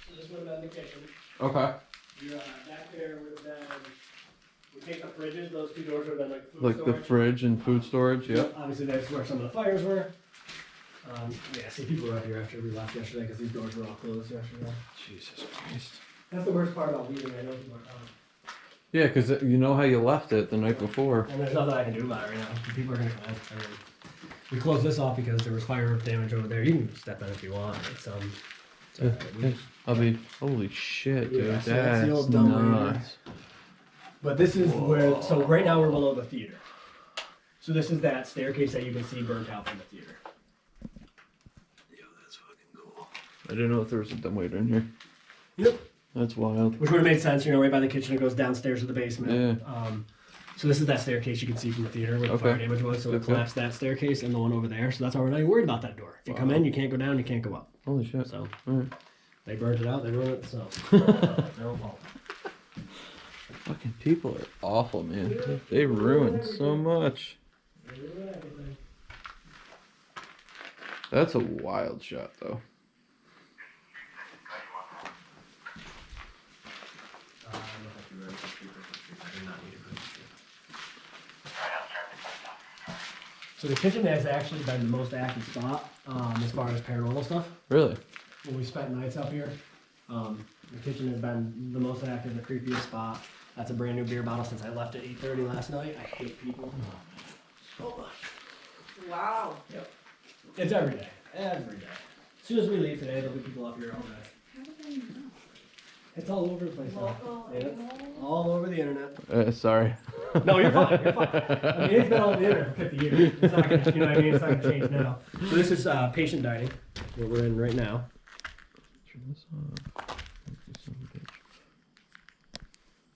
So this would have been the kitchen. Okay. Your back there would have been. We take the fridges. Those two doors would have been like food Like the storage. fridge and food storage. Yep. Obviously, that's where some of the fires were. Yeah, see, people were up here after we left yesterday because these doors were all closed yesterday. Jesus Christ. That's the worst part about leaving. I know people are coming. Yeah, because you know how you left it the night before. And there's nothing I can do about it right now. People are gonna come in. I mean, we closed this off because there was fire damage over there. You can step in if you want. It's it's alright. I mean, holy shit, dude. Yeah, so that's the That's old dumb room. nuts. But this is where. So right now we're below the theater. So this is that staircase that you can see burnt out from the theater. Yo, that's fucking cool. I didn't know if there was a dumbwaiter in here. Yep. That's wild. Which would have made sense, you know, right by the kitchen, it goes downstairs to the basement. Yeah. So this is that staircase you can see from the theater where the Okay. fire damage was. So it Okay. collapsed that staircase and the one over there. So that's why we're not even worried about that door. If you come in, you can't go down, you can't go up. Holy shit. So Alright. they burnt it out, they ruined it themselves. Their own fault. Fucking people are awful, man. They ruin so much. They ruined everything. That's a wild shot, though. So the kitchen has actually been the most active spot as far as paranormal stuff. Really? When we spent nights up here, the kitchen has been the most active, the creepiest spot. That's a brand new beer bottle since I left at 8:30 last night. I hate people so much. Wow. Yep. It's every day. Every day. As soon as we leave today, there'll be people up here all day. How do they know? It's all over the place now. Local Yeah. animals? All over the internet. Sorry. No, you're fine. You're fine. I mean, it's been on the internet for 50 years. It's not gonna, you know what I mean? It's not gonna change now. So this is patient dining, where we're in right now. Turn this off.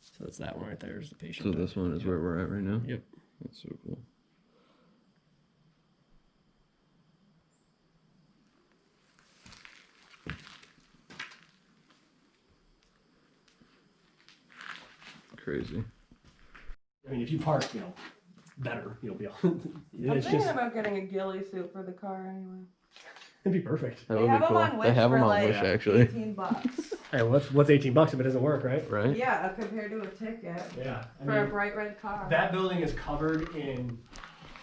So that's that one right there is the patient. So dining. this one is where we're at right now? Yep. That's so cool. Crazy. I mean, if you park, you know, better, you'll be all. I'm It's thinking just, about getting a ghillie suit for the car anyway. it'd be perfect. That They would have be 'em cool. on They Wish have them for on like Wish, actually. 18 bucks. Hey, what's $18 if it doesn't work, right? Right? Yeah, compared to a ticket Yeah. I for a mean, bright red car. that building is covered in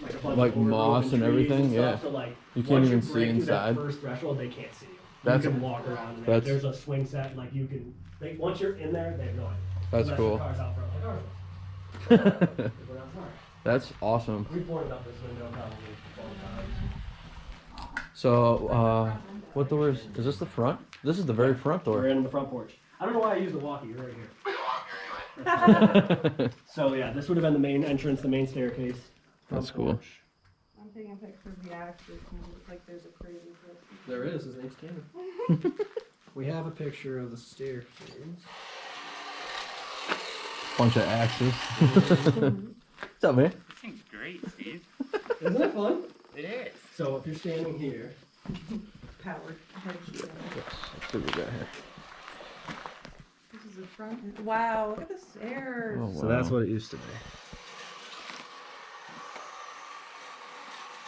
like a bunch Like of overgrown moss and trees everything, stuff, yeah. So like, You can't once even you see break through inside. That first threshold, they can't see you. That's- you can walk around in there. that's- There's a swing set, like you can. Like once you're in there, they have no idea. That's Unless cool. The car's out front, like ours was. We're outside. That's awesome. We boarded up this window probably 12 times. So, what door is this the front? This is the very front We're door. in the front porch. I don't know why I use the walkie. You're right here. So yeah, this would have been the main entrance, the main staircase. front That's cool. porch. I'm taking pictures of the actors and it looks like there's a crazy person. There is. His name's Tanner. We have a picture of the staircase. Bunch of axes. What's up, man? This thing's great, Steve. Isn't it fun? It is. So if you're standing here, Powered headshot. Let's see what we got here. This is the front. Wow, look at the stairs. Oh, wow. so that's what it used to be.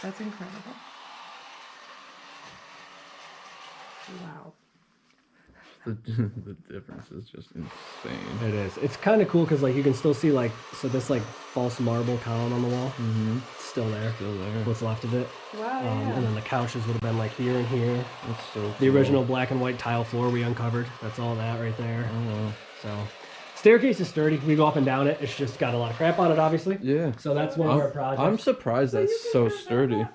That's incredible. Wow. The difference is just insane. It is. It's kind of cool because like you can still see like this like false marble column on the wall. Mm-hmm. It's still there. Still there. What's left of it. Wow, And then the couches would have been like here and here. That's so The cool. original black and white tile floor we uncovered. That's all that right there. Oh, wow. So staircase is sturdy. We go up and down it. It's just got a lot of crap on it, obviously. Yeah. So that's one of our projects. I'm surprised that's so sturdy.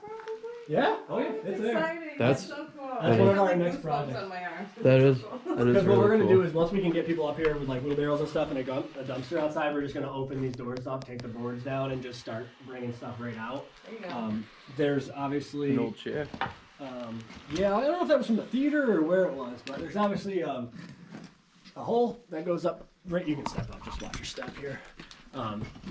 Yeah. Oh yeah. It's there. Exciting. That's- so cool. that's one of our I feel next goosebumps projects. on my arms. That is So cool. that is Because really what we're gonna cool. do is once we can get people up here with like wheelbarrows and stuff and a dumpster outside, we're just gonna open these doors up, take the boards down, and just start bringing stuff right out. There you go. There's obviously An old chair. yeah, I don't know if that was from the theater or where it was, but there's obviously a hole that goes up right. You can step up, just watch your step here.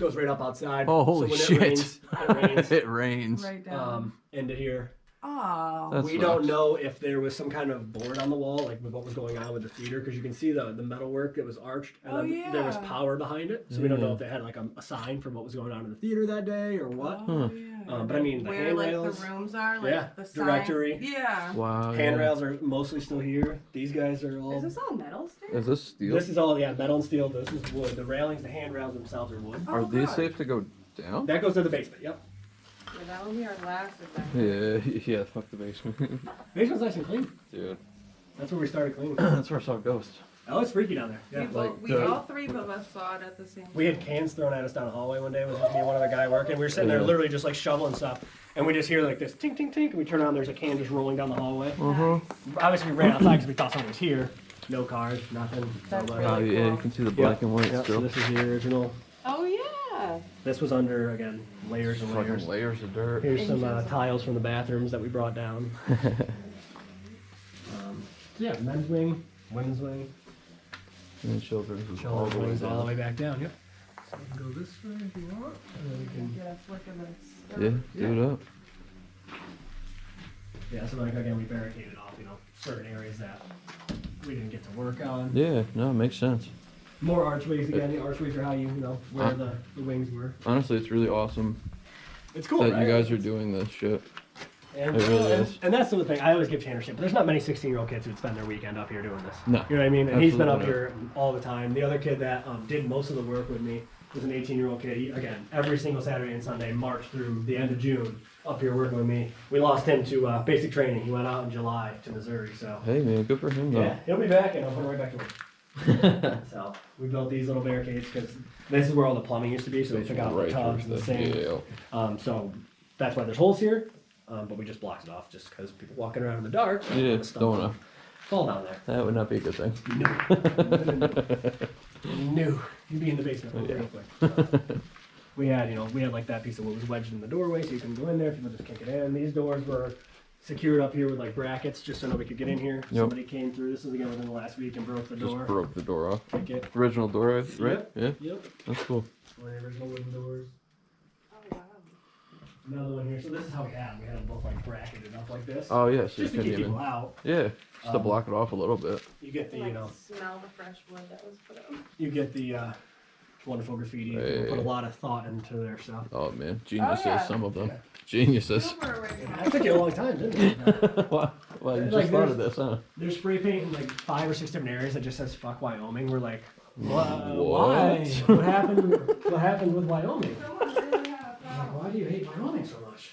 Goes right up outside. Oh, holy when shit. It rains, It rains. Right down. into here. Oh. That We sucks. don't know if there was some kind of board on the wall, like with what was going on with the theater, because you can see the metal work that was arched, and Oh, then there was yeah. power behind it. So we don't know if they had like a sign for what was going on in the theater that day or what. Oh, yeah. But I mean, the where like handrails, the rooms are, like yeah, the sign. directory. Yeah. Wow. yeah. handrails are mostly still here. These guys are all. Is this all metal stairs? Is this steel? This is all metal and steel. This is wood. The railings, the handrails themselves are wood. Are Oh, these God. safe to go down? That goes to the basement. Yep. Yeah, that will be our last event. Yeah, yeah, fuck the basement. Basement's nice and clean. Dude. That's where we started cleaning. That's where I saw Ghost. Oh, it's freaky down there. Yeah. We all three of us saw it at the same time. We had cans thrown at us down the hallway one day. It was just me and one other guy working. We were sitting there Yeah. literally just like shoveling stuff. And we just hear like this tink, tink, tink. And we turn around, there's a can just rolling down the hallway. Obviously, we ran outside because we thought someone was here. No cars, nothing. That's Nobody. Oh really yeah, you cool. can see the black and white Yep, so still. this is the original. Oh yeah. This was under, again, layers and layers. Fucking layers of dirt. Here's some Inches. tiles from the bathrooms that we brought down. So yeah, men's wing, women's wing. And then children's is all Children's the way goes all the down. way back down, yep. So you can go this way if you want, and then you can, Get a flick of this. Yeah, do it up. yeah, so like again, we barricaded off, certain areas that we didn't get to work on. Yeah, no, it makes sense. More archways, again, the archways are how where the wings were. Honestly, it's really awesome It's cool, that right? you guys are doing this shit. And, It really is. and that's the thing, I always give Tanner shit, but there's not many 16-year-old kids who'd spend their weekend up here doing this. No, You know what I mean? And he's been up absolutely here all the time. The other kid that did most of the work with me was an 18-year-old kid. He, again, every single Saturday and Sunday, marched through the end of June up here working with me. We lost him to basic training. He went out in July to Missouri, so. Hey man, good for him though. Yeah, he'll be back, and I'll put him right back to work. So we built these little barricades because this is where all the plumbing used to be, so we took out the Right tubs towards and the the sink. yeah. So that's why there's holes here, but we just blocked it off just because people walking around in the dark. Yeah, don't wanna. Fall down there. That would not be a good thing. No, you'd be in the basement real quick. We had like that piece of wood was wedged in the doorway, so you can go in there. People just can't get in. These doors were secured up here with like brackets, just so nobody could get in here. Yep. Somebody came through. This was again within the last week and broke the door. Just broke the door off. Kick it. Original door, right? Yep. Yeah, Yep. that's cool. One of the original wooden doors. Oh, wow. Another one here. So this is how we had them. We had them both like bracketed up like this. Oh yeah, so you just to couldn't keep even. people out. Yeah, just to Um, block it off a little bit. You get the Like, smell the fresh wood that was put up. you get the wonderful graffiti. People put a lot of thought into their stuff. Oh man, geniuses, yeah. some of them. Yeah. Geniuses. Super original. That took you a long time, didn't it? Wow, well, you Like, just thought of there's- this, huh? They're spray painting like 5 or 6 different areas that just says "fuck Wyoming." We're like, why? What? What happened? What happened with Wyoming? Someone really had a Like, problem. why do you hate Wyoming so much?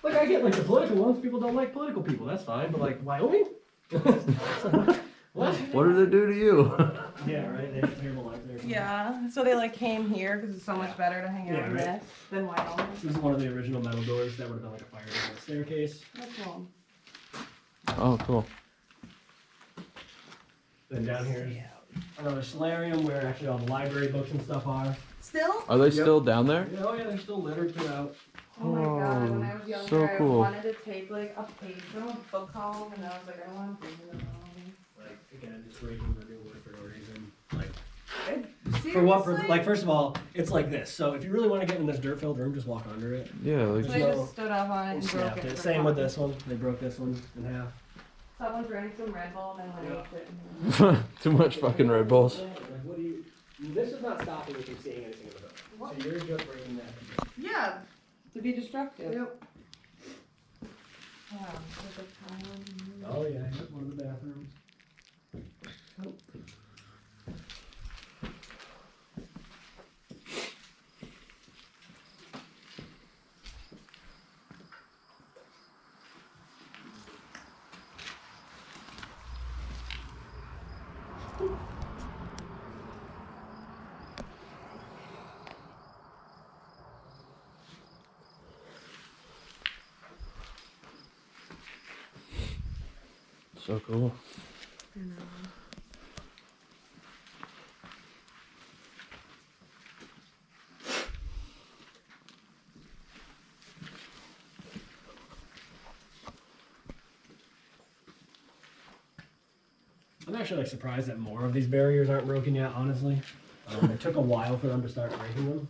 Like I get like the political ones. People don't like political people. That's fine. But like Wyoming? What? What did it do to you? Yeah, right. They have a terrible life there. Yeah, so they like came here because it's so much better to hang out Yeah, in right. this than Wyoming. This is one of the original metal doors that would have been like a fire door staircase. That's cool. Oh, cool. Then down here is another solarium where actually all the library books and stuff are. Still? Are they still down there? Oh yeah, they're still littered throughout. Oh my god, when I was Oh, younger, so I cool. wanted to take like a page from a book home, and I was like, I want to bring it home. Like again, just breaking the new wood for no reason. Like Seriously? for what? For, like first of all, it's like this. So if you really want to get in this dirt-filled room, just walk under it. Yeah, So like they No. just stood up on it And and broke snapped it. it. for Same with fun. this one. They broke this one in half. Someone drank some Red Bull and then Yeah. like ate it. too much fucking Red Bulls. Like what do you? This is not stopping you from seeing anything in the building. What? So you're just breaking that. Yeah, to be destructive. Yep. Wow, so the time- Oh yeah, one of the bathrooms. So cool. I'm actually like surprised that more of these barriers aren't broken yet. Honestly, it took a while for them to start breaking them,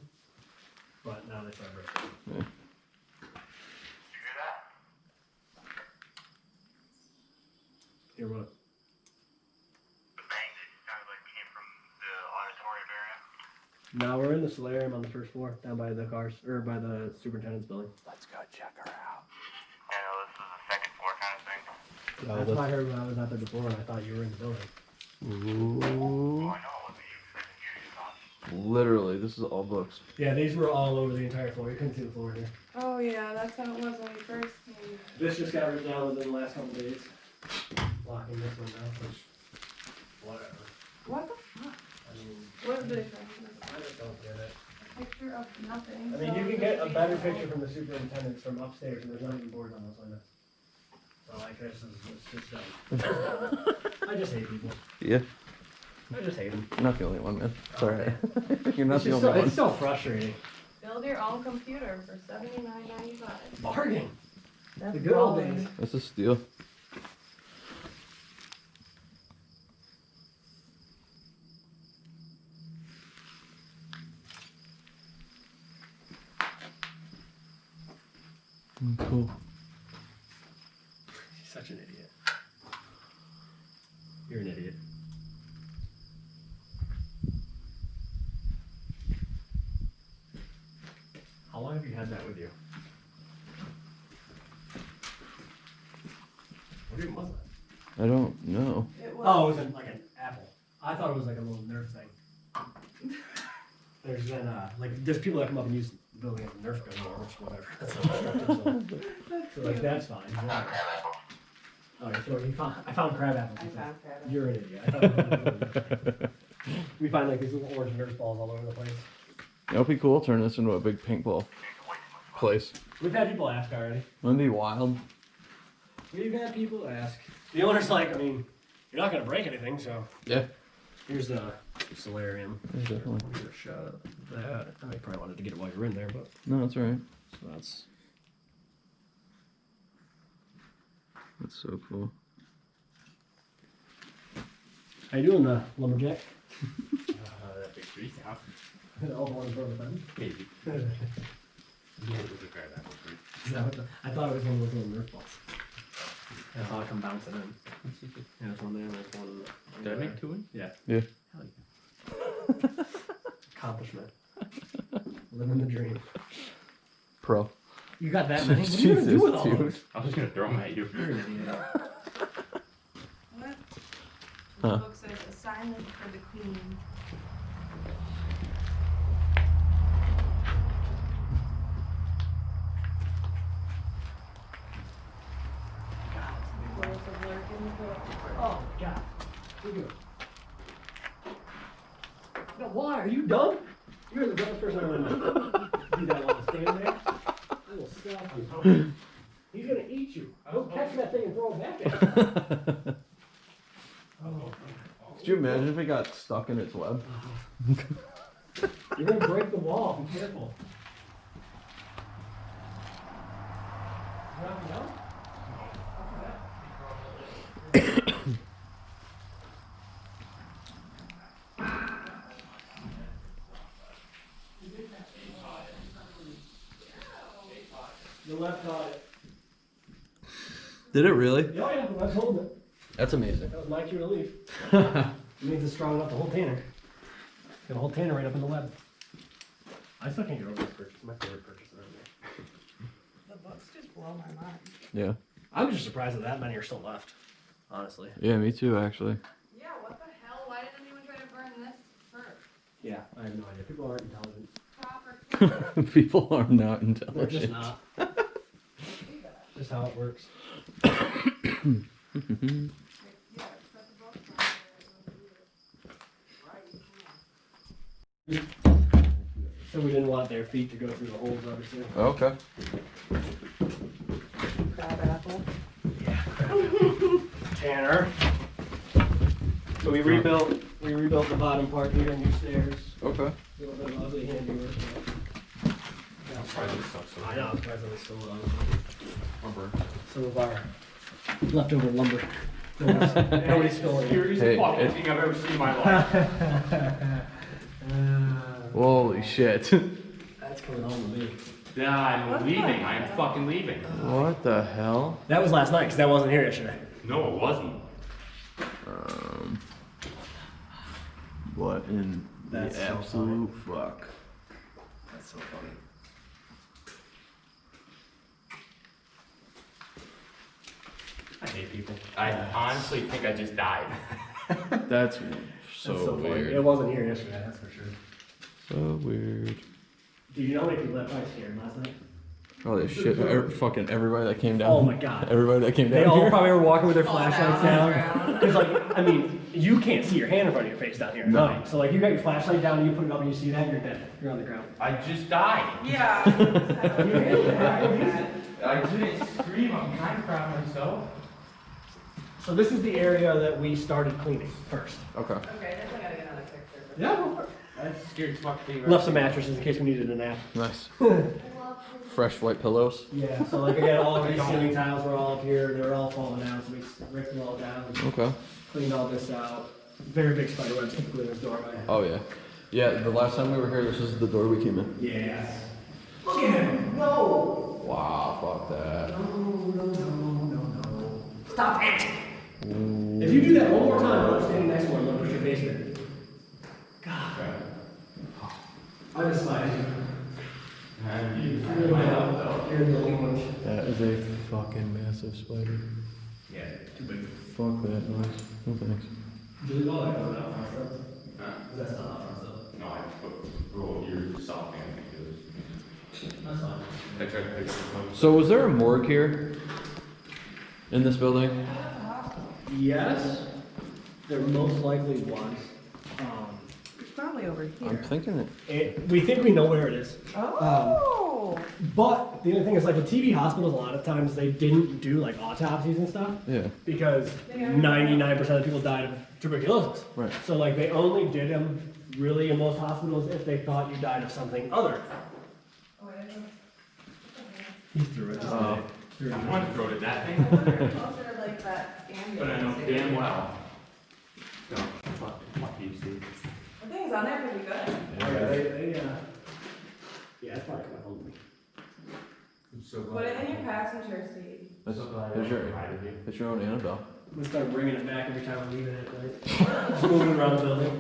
but now they start breaking. Yeah. Here, what? The bang that sounded like came from the auditorium area. Now we're in the solarium on the first floor, down by the cars, or by the superintendent's building. Let's go check her out. I know this is a second floor kind of thing. That's what I heard when I was out there before, and I thought you were in the building. Ooh. Oh, I know it wasn't you. You thought. Literally, this is all books. Yeah, these were all over the entire floor. You couldn't see the floor here. Oh yeah, that's how it was when we first came. This just got ripped down within the last couple days. Blocking this one now, which, whatever. What the fuck? I mean, What is it? I just don't get it. A picture of nothing. I mean, you can get a better picture from the superintendents from upstairs, and there's not even boards on those windows. So like, this is it's just dumb. I just hate people. Yeah, I just hate them. you're not the only one, man. It's alright. You're not It's, the just only so, one. it's so frustrating. Build your own computer for $79.95. Bargain. That's The good old balling. days. That's a steal. Cool. He's such an idiot. You're an idiot. How long have you had that with you? What even was that? I don't know. It was. Oh, it was like an apple. I thought it was like a little Nerf thing. There's been there's people that come up and use the building as a Nerf gun or whatever. That's not destructive, so like that's fine. Yeah. Oh, I found crab apples. I found crab. You're an idiot. I thought we find like these little orange Nerf balls all over the place. That'd be cool. Turn this into a big paintball place. We've had people ask already. Wouldn't it be wild? We've had people ask. The owner's like, I mean, you're not gonna break anything, so Yeah. here's the solarium. Yeah, definitely. Give you a shot at that. I mean, probably wanted to get it while you're in there, but No, that's all right. so that's. That's so cool. How you doing, lumberjack? That big tree house. All the ones over the fence. Maybe. Yeah, it was a crab apple tree. Is that what I thought it was one of those little Nerf balls. I thought it come bouncing in. Yeah, there's one there, and there's one. Did I make two in? Yeah. Yeah. Hell yeah. Accomplishment. Living the dream. Pro. You got that many? What are you gonna do with all dude. those? I was gonna throw them at you. You're an idiot. What? Huh. The book says assignment for the queen. Oh my god. Look at him. No, why? Are you dumb? You're the dumbest person I've ever met. Do that while I'm standing there. I will stop you. He's gonna eat you. Go catch that thing and throw it back at him. Oh. Could you imagine if it got stuck in its web? You're gonna break the wall. Be careful. Nothing else? The left got it. Did it really? Oh yeah, the left holding it. That's amazing. That was my cue to leave. It means it's strong enough to hold Tanner. Got a whole Tanner right up in the web. I still can't get over this purchase. My favorite purchase around there. The books just blow my mind. Yeah. I'm just surprised that many are still left. Honestly. Yeah, me too, actually. Yeah, what the hell? Why didn't anyone try to burn this first? Yeah, I have no idea. People aren't intelligent. Proper. People are not They're intelligent. just not. Just how it works. Yeah, set the books on there. So we didn't want their feet to go through the holes, obviously. Okay. Crab apple. Yeah. Tanner. So we rebuilt the bottom part here, new stairs. Okay. A little bit of ugly handiwork. I'm surprised this stuff's so I know, I'm surprised it was still on. lumber. Some of our leftover lumber. Nobody's stolen it. Here's Hey, the fucking it- thing I've ever seen in my life. Holy shit. That's coming home to me. Yeah, I'm leaving. I'm fucking leaving. What the hell? That was last night, because that wasn't here yesterday. No, it wasn't. What in That's the so absolute fuck? That's so funny. I hate people. I honestly think I just died. That's so, That's so funny. weird. It wasn't here yesterday, that's for sure. So weird. Do you know how many people that probably scared last night? Holy shit. Fucking everybody that came down. Oh my God. Everybody that came down They all here. probably were walking with their Fall flashlights down on the down. ground. Because like, I mean, you can't see your hand in front of your face down here at No. night. So like, you got your flashlight down and you put it up and you see that, you're dead. You're on the ground. I just died. Yeah. I didn't scream. I'm kind of proud of myself. So this is the area that we started cleaning first. Okay. Okay, definitely gotta get another picture. but- Yeah, go for it. That's the scariest fucking thing. Left some mattresses in case we needed a nap. Nice. Fresh white pillows. Yeah, so like again, all of these ceiling tiles were all up here, they were all falling down, so we ripped them all down, Okay. cleaned all this out. Very big spider webs typically in this doorway. Oh yeah. Yeah, the last time we were here, this is the door we came in. Yeah. Look at him! No! Wow, fuck Stop it! If you do that one more time, I'm standing next to one, I'm gonna push your face in it. God. I despise you. You're the only one. That is a fucking massive spider. Yeah, too big. Fuck that noise. No thanks. Do you all that going out front stuff? That's not out front stuff. No, I put, you're stopping, I think it is. That's fine. I tried to fix it. So was there a morgue here? In this building? Yes, there most likely was. It's probably over I'm here. thinking it. We think we know where it is. Oh. But the only thing is, like, with TB hospitals, a lot of times they didn't do, like, autopsies and stuff. Yeah. Because 99% of people died of tuberculosis. Right. So, like, they only did them really in most hospitals if they thought you died of something other. Oh, I don't know. He threw it. Oh. I wanted to throw it at that thing, Closer to like that ambulance. but I know damn well. No, fuck you, Steve. The thing's on there pretty good. Yeah, yeah, it's probably gonna hold me. I'm so Put glad. it in your passenger seat. That's, So glad that's, your, I provided you. that's your own Annabelle. I'm gonna start bringing it back every time I'm leaving it, right? Just moving around the building.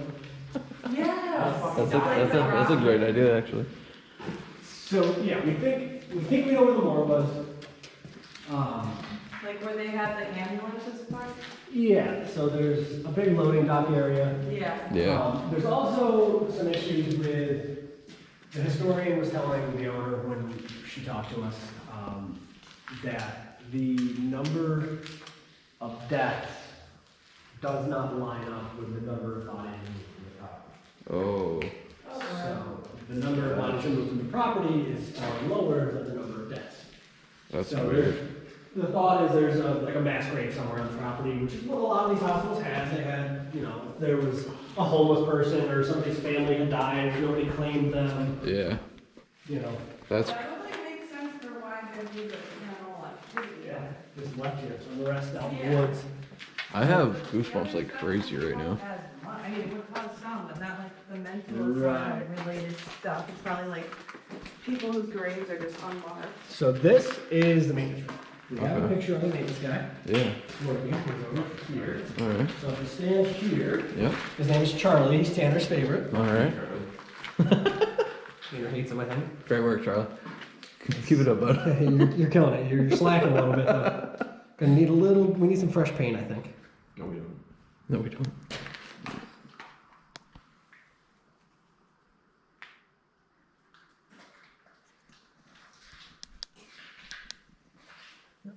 Yes. That's a great idea, actually. So, yeah, we think we know where the morgue was. Like where they have the ambulances parked? Yeah, so there's a big loading dock area. Yeah. Yeah. There's also some issues with, the historian was telling the owner when she talked to us, that the number of deaths does not line up with the number of bodies removed from the property. Oh. So, the number of bodies removed from the property is far lower than the number of deaths. That's So weird. the thought is there's like a mass grave somewhere on the property, which is what a lot of these hospitals had. They had, you know, if there was a homeless person or somebody's family had died and nobody claimed them, Yeah. you know. That's That would like make sense for why they do the paranormal activity. Yeah, just left here, so the rest out in the Yeah. woods. I have goosebumps like crazy right now. I mean, it would cause some, but not like the mental Right. related stuff. It's probably like people whose graves are just unmarked. So this is the maintenance room. We have a Okay. picture of the maintenance guy. Yeah. Working, he's over here. Alright. So if you stand here, Yep. his name is Charlie, he's Tanner's favorite. Alright. Tanner hates him, I think. Great work, Charlie. Keep it up, bud. You're killing it, you're slacking a little bit though. Gonna need we need some fresh paint, I think. No, we don't. No, we don't.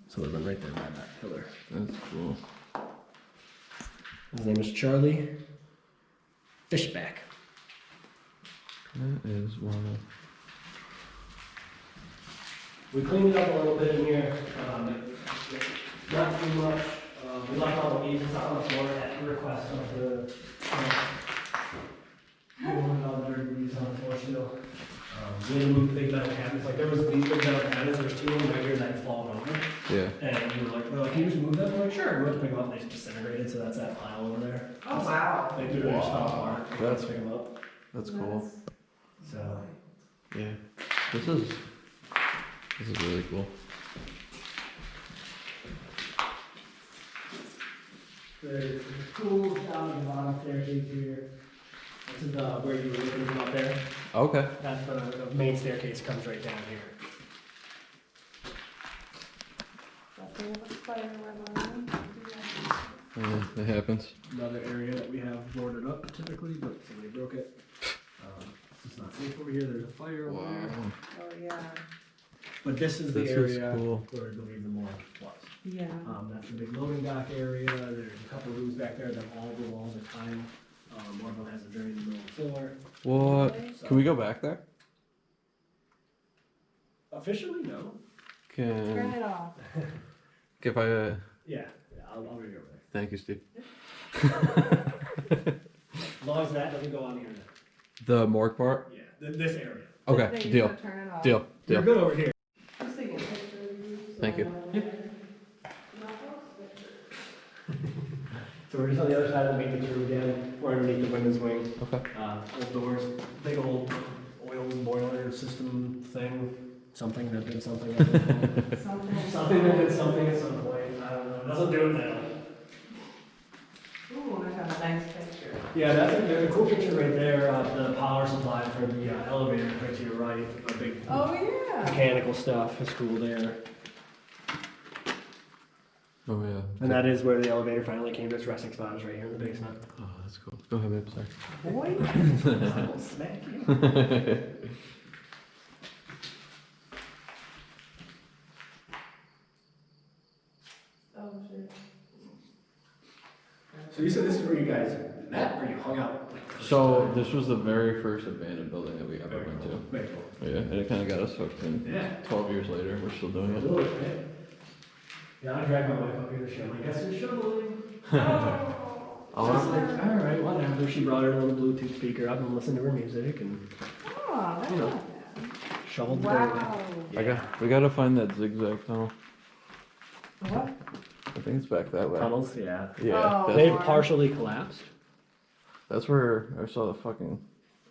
So we've been right there by that pillar. That's cool. His name is Charlie Fishback. That is one We cleaned it up a little bit in here, not too much. We left all the leaves and stuff on the floor at the request of the, we wanted all the dirty leaves on the floor still. We had to move the big metal cabinets, like there was these big metal cabinets, there was two of them right here that had fallen over. of. Yeah. And we were like, can you just move them? We're like, sure. We went to pick them up and they just disintegrated, so that's that pile over there. Oh, wow. They do, they just fell apart. That's- Pick them up, That's cool. so. Yeah. This is really cool. There's a cool down the bottom staircase here. This is where you were looking from up there. Okay. That's the main staircase comes right down here. Yeah, it happens. Another area that we have boarded up typically, but somebody broke it. It's not safe over here. There's a fire over there. Wow. Oh, yeah. But this is the This is area cool. where I believe the morgue was. Yeah. That's the big loading dock area. There's a couple rooms back there that all the walls are tile. One of them has a drain in the middle of the floor. What? Can we go back there? Officially, no. Turn Can it off. if I Yeah, I'll bring you over there. thank you, Steve. As long as that doesn't go on the internet. The morgue part? Yeah, this area. Okay, They deal. just Turn it off. Deal. You're Deal. good over here. Just take a picture of you. Thank you. So we're just on the other side of the maintenance room again. We're underneath the windows wing. Okay. Old doors, big old oil boiler system thing. something that did something. At some point. Something that did something at some point. I don't know. It doesn't do it now. Ooh, I have a nice picture. Yeah, there's a cool picture right there of the power supply for the elevator right to your right. The big Oh, yeah. mechanical stuff is cool there. Oh yeah. And that is where the elevator finally came to its resting spot, is right here in the basement. Oh, that's cool. Go ahead, babe. Sorry. Boy, I'll smack you. Oh, shit. So you said this is where you guys met, or you hung out? Like, first So time? this was the very first abandoned building that we ever Very went cool. to. Very cool. Yeah, and it kind of got us hooked. And Yeah. 12 years later, we're still doing it. Really, yeah. Yeah, I dragged my wife up here to show. I guess you're shoveling. Oh. I was like, all right, whatever. She brought her little Bluetooth speaker up and listened to her music and Oh, that's You know. not shoveled bad. the Wow. We gotta find that zigzag tunnel. What? I think it's back that way. tunnels. Yeah. Yeah, Oh. They've partially collapsed. that's where I saw the fucking.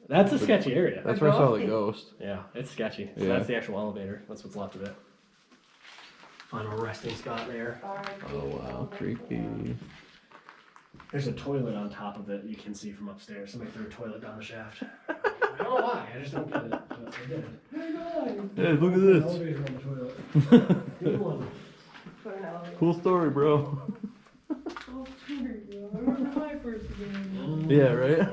That's a sketchy area. That's where I saw the ghosty. ghost. Yeah, it's sketchy. So Yeah. that's the actual elevator. That's what's left of it. Final resting spot there. Oh wow, creepy. There's a toilet on top of it you can see from upstairs. Somebody threw a toilet down the shaft. I don't know why, I just don't get it. But they did. Hey, look at this. Elevator on the toilet. Good one. Put an elevator. Cool story, bro. Oh, here you go. I remember my first game. Yeah, right.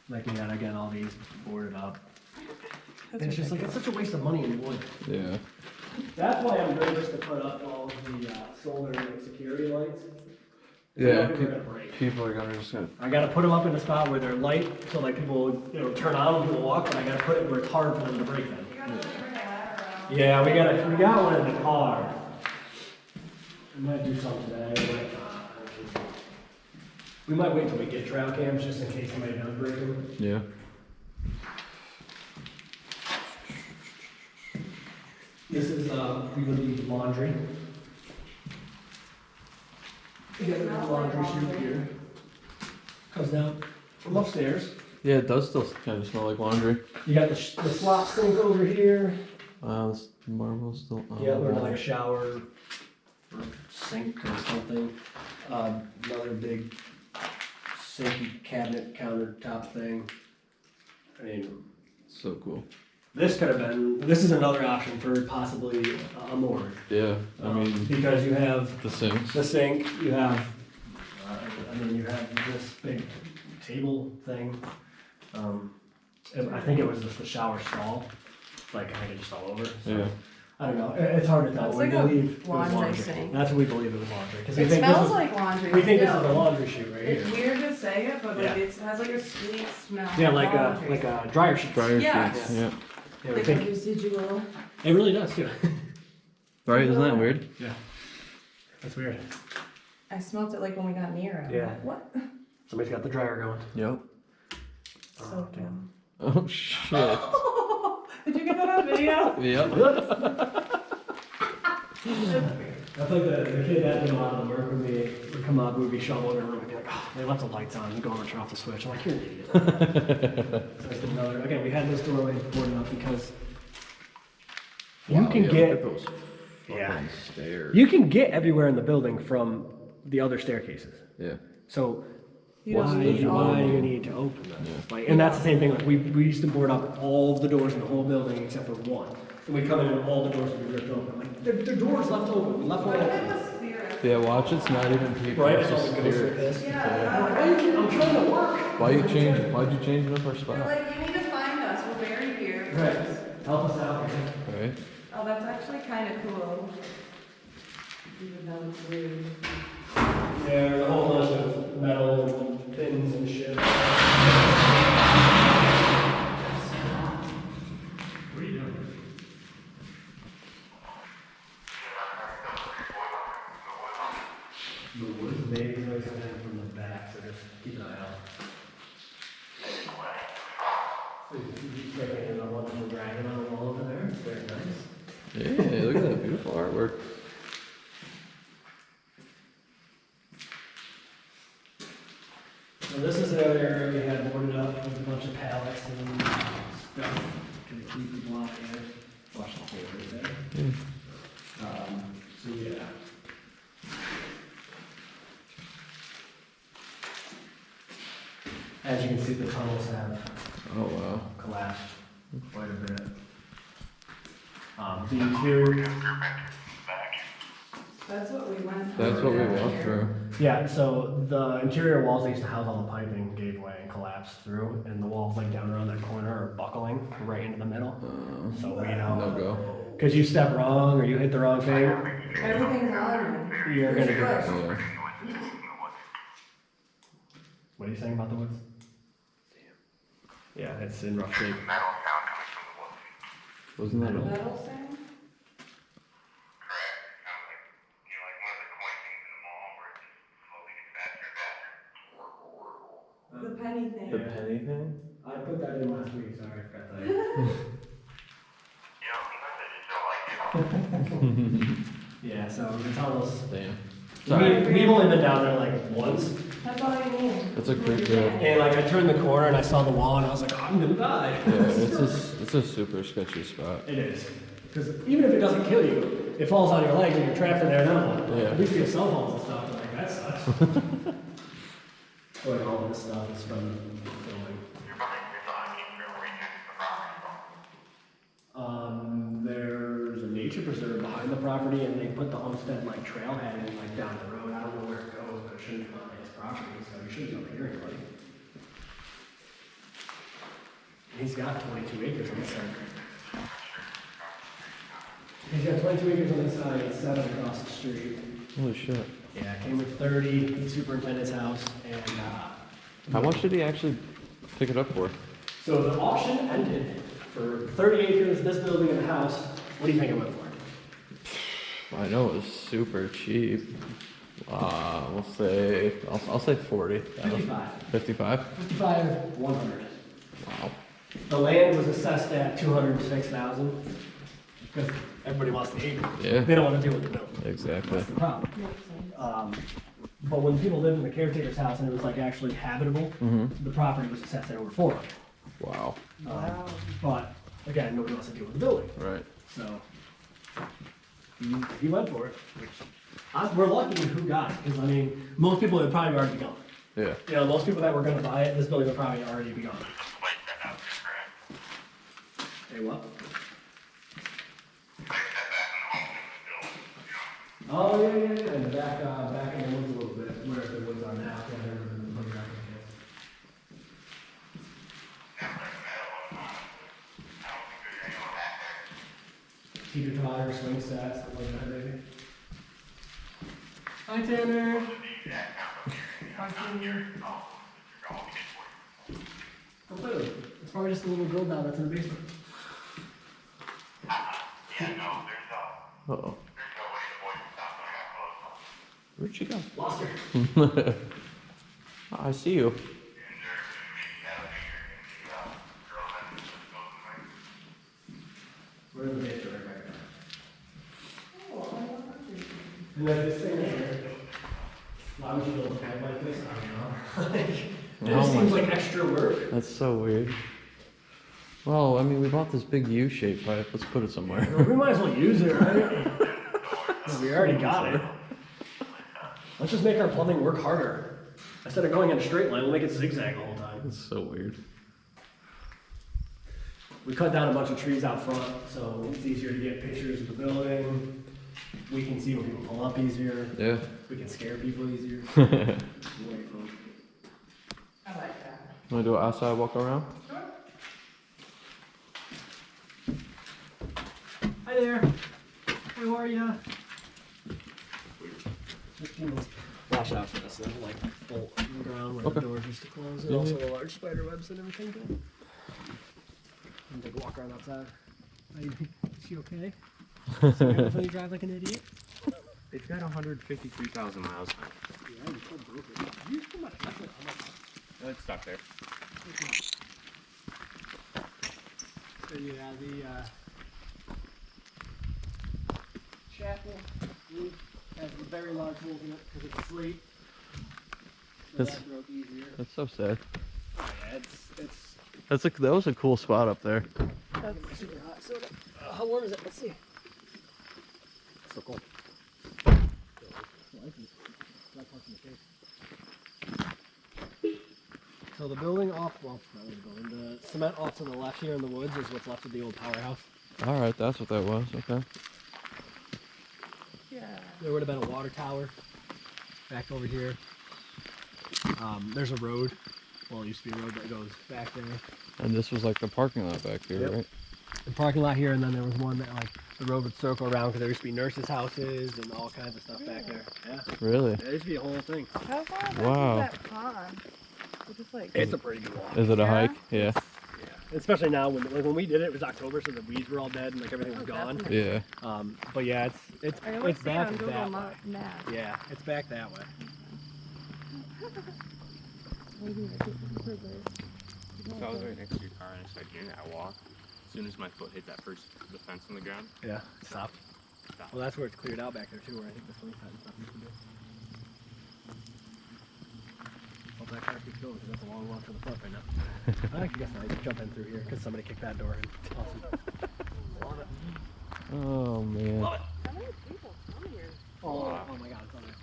Like we had again all these boarded up. And it's just like it's such a waste of money in wood. Yeah. That's why I'm nervous to put up all of the solar like, security lights. Yeah. People are gonna break. People are gonna just gonna. I gotta put them up in a spot where they're light, so like people, turn on when people walk, but I gotta put it where it's hard for them to break them. You gotta bring a ladder out. Yeah, we got one in the car. We might do something today, we might not. We might wait till we get trail cams just in case somebody does break them. Yeah. This is, we would leave laundry. You got a laundry chute here. Comes down from upstairs. Yeah, it does still kind of smell like laundry. You got the slop sink over here. Wow, this marble's still on. Yeah, the or wall. like a shower or sink or something. Another big sink cabinet countertop thing. I mean, So cool. this could have been, this is another option for possibly a morgue. Yeah, I mean Because you have the sinks. the sink, you have, you have this big table thing. I think it was just the shower stall, like I think it just all over. So, Yeah. I don't know, it's hard to tell. It's We like a believe it was laundry sink. That's what we believe it was laundry. 'Cause we It think this smells is- like laundry. We think this is still. a laundry chute right It's here. weird to say it, but like Yeah. it has like a sweet smell. Yeah, like laundry. a dryer sheet. Dryer Yes. sheets. Yeah. Yeah, we Like a think, residual. it really does too. Right? Isn't that weird? Yeah. That's weird. I smelled it like when we got near it. I'm Yeah. like, what? Somebody's got the dryer going. Yep. So dumb. Oh shit. Did you get that on video? Yep. That's like the kid that did a lot of the work when they would come up, we'd be shoveling their room and be like, oh, they left the lights on, and go over and turn off the switch. I'm like, you're an idiot. So that's another, again, we had this doorway boarded up because you Wow, can yeah, get, look at those Yeah. fucking stairs. you can get everywhere in the building from the other staircases. Yeah. So You What's don't the need all why of do you them. need to open them? Yeah. Like, and that's the same thing, like, we used to board up all of the doors in the whole building except for one. And we'd come in and all the doors would be ripped open. Like, the door's left open, we left one open. Yeah, watch it's not even people. Right, It's it's all just the ghost spirits. like this. Yeah. I'm trying to work. Why you change it? Why'd you change it up our They're spot? like, you need to find us. We're buried here. Right, help us out here. Right? Oh, that's actually kind of cool. Even though it's weird. Yeah, there's a whole bunch of metal and pins and shit. What are you doing? The wood, maybe always coming in from the back, so just keep an eye out. So you taking a wonderful dragon on the wall over there, it's very nice. Yeah, look at that beautiful artwork. So this is another area we had boarded up with a bunch of pallets and stuff to keep the block in. as you can see, the tunnels have Oh wow. collapsed quite a bit. The interior, That's what we went through. That's what we down walked here. through. yeah, so the interior walls that used to house all the piping gave way and collapsed through, and the walls like down around that corner are buckling right into the middle. So we No know, go. because you step wrong or you hit the wrong thing, Everything's on. you're gonna get. Good. Yeah. What are you saying about the woods? Yeah, it's in rough shape. Metal sound coming from the woods. Wasn't that a... Metal sound? Correct. It sounds like, you know, like one of the coin things in the mall where it just slowly gets faster and faster. The penny thing. The penny thing? I put that in last week, sorry, I forgot that. You know, sometimes I just don't like it. Yeah, so the tunnels. Damn. We've only been down there like once, That's all I mean. That's a creep road. and like I turned the corner and I saw the wall and I was like, I'm gonna die. Yeah, it's a super sketchy spot. It is. Because even if it doesn't kill you, it falls on your legs and you're trapped in there now. Yeah. At least you have cell phones and stuff, but like that sucks. Like all of this stuff is from filming. You're behind King Trail where you get the property. There's a nature preserve behind the property and they put the homestead like trailhead in like down the road. I don't know where it goes, but it shouldn't be on his property, so you shouldn't come here anybody. He's got 22 acres on this side. He's got 22 acres on this side and 7 across the street. Holy shit. Yeah, came with 30, the superintendent's house, and, How much did he actually pick it up for? so the auction ended for 30 acres, this building and the house. What do you think it went for? I know it was super cheap. We'll say, I'll say 40. 55. 55? 55, 100. Wow. The land was assessed at 206,000, because everybody wants the acre. Yeah. They don't want to deal with the building. Exactly. That's the problem. But when people lived in the caretaker's house and it was like actually habitable, Mm-hmm. the property was assessed at over 400. Wow. Wow. But again, nobody wants to deal with the building. Right. So he went for it, which we're lucky who got it, because I mean, most people would probably already be gone. Yeah. You know, most people that were going to buy it, this building would probably already be gone. Place that out there, correct? Hey, what? Place that back in the home was built, you know. Oh yeah, yeah, yeah. And back in the woods a little bit, where the woods are now. I can't remember the playground. Sounds like metal on the bottom. I don't think there's anyone back there. Teeter-totter, swing set, something like that, maybe. Hi, Tanner. The exact number. I'm not here. Oh, you're all good for you. Come play with it. It's probably just a little drill down that's in the basement. Yeah, no, there's Uh-oh. no way the boys can stop when I got close. Where'd she go? Lost her. I see you. And they're making that a bigger and the girls that just go to We're in the basement right back there. Oh, I love that. And then this thing here. Why would you build a bed like this? I don't know. It Oh just my- seems like extra work. That's so weird. Well, I mean, we bought this big U-shaped pipe. Let's put it somewhere. We might as well use it, right? We already got it. Let's just make our plumbing work harder. Instead of going in a straight line, we'll make it zigzag the whole time. It's so weird. We cut down a bunch of trees out front, so it's easier to get pictures of the building. We can see when people pull up easier. Yeah. We can scare people easier. I like that. Want to do an outside walk around? Hi there. How are ya? Watch out for this little like bolt in the ground where Okay. the doors used to close, and Yeah, also yeah. the large spider webs and everything. Too. I'm gonna walk around outside. Is she okay? Before you drive like an idiot. It's got 153,000 miles. Yeah, you still broke it. You too much effort on that. It's stuck there. So yeah, the chapel roof has a very large hole in it because it's slate. So That's- that broke easier. That's so sad. Oh yeah, it's That was a cool spot up there. that's super hot. So how warm is it? Let's see. So cold. So So the building off, well, not really the building, the cement off to the left here in the woods is what's left of the old powerhouse. All right, that's what that was. Okay. Yeah. There would have been a water tower back over here. There's a road. Well, it used to be a road that goes back there. And this was like the parking lot back here, Yep. right? The parking lot here, and then there was one that like the road would circle around because there used to be nurses' houses and all kinds of stuff back there. Yeah, Really? there used to be a whole thing. How far back Wow. is that pond? It's just like. It's a pretty good walk. Is it a Yeah? hike? Yeah. Yeah, especially now when we did it, it was October, so the weeds were all dead and like everything was Oh, gone. definitely. Yeah. But yeah, it's I always see it back on Google that way. Maps. Yeah, it's back that way. Maybe I could further. So I was right next to your car and I started hearing that walk. As soon as my foot hit that first, the fence on the ground, Yeah, stop. stopped. Well, that's where it's cleared out back there too, where I think the swing set and stuff used to be. Hope that car keeps going because that's a long walk to the front right now. I guess I jump in through here because somebody kicked that door in. Awesome. Love it. Oh man. Love it. How many people come here? Oh my god, it's unreal.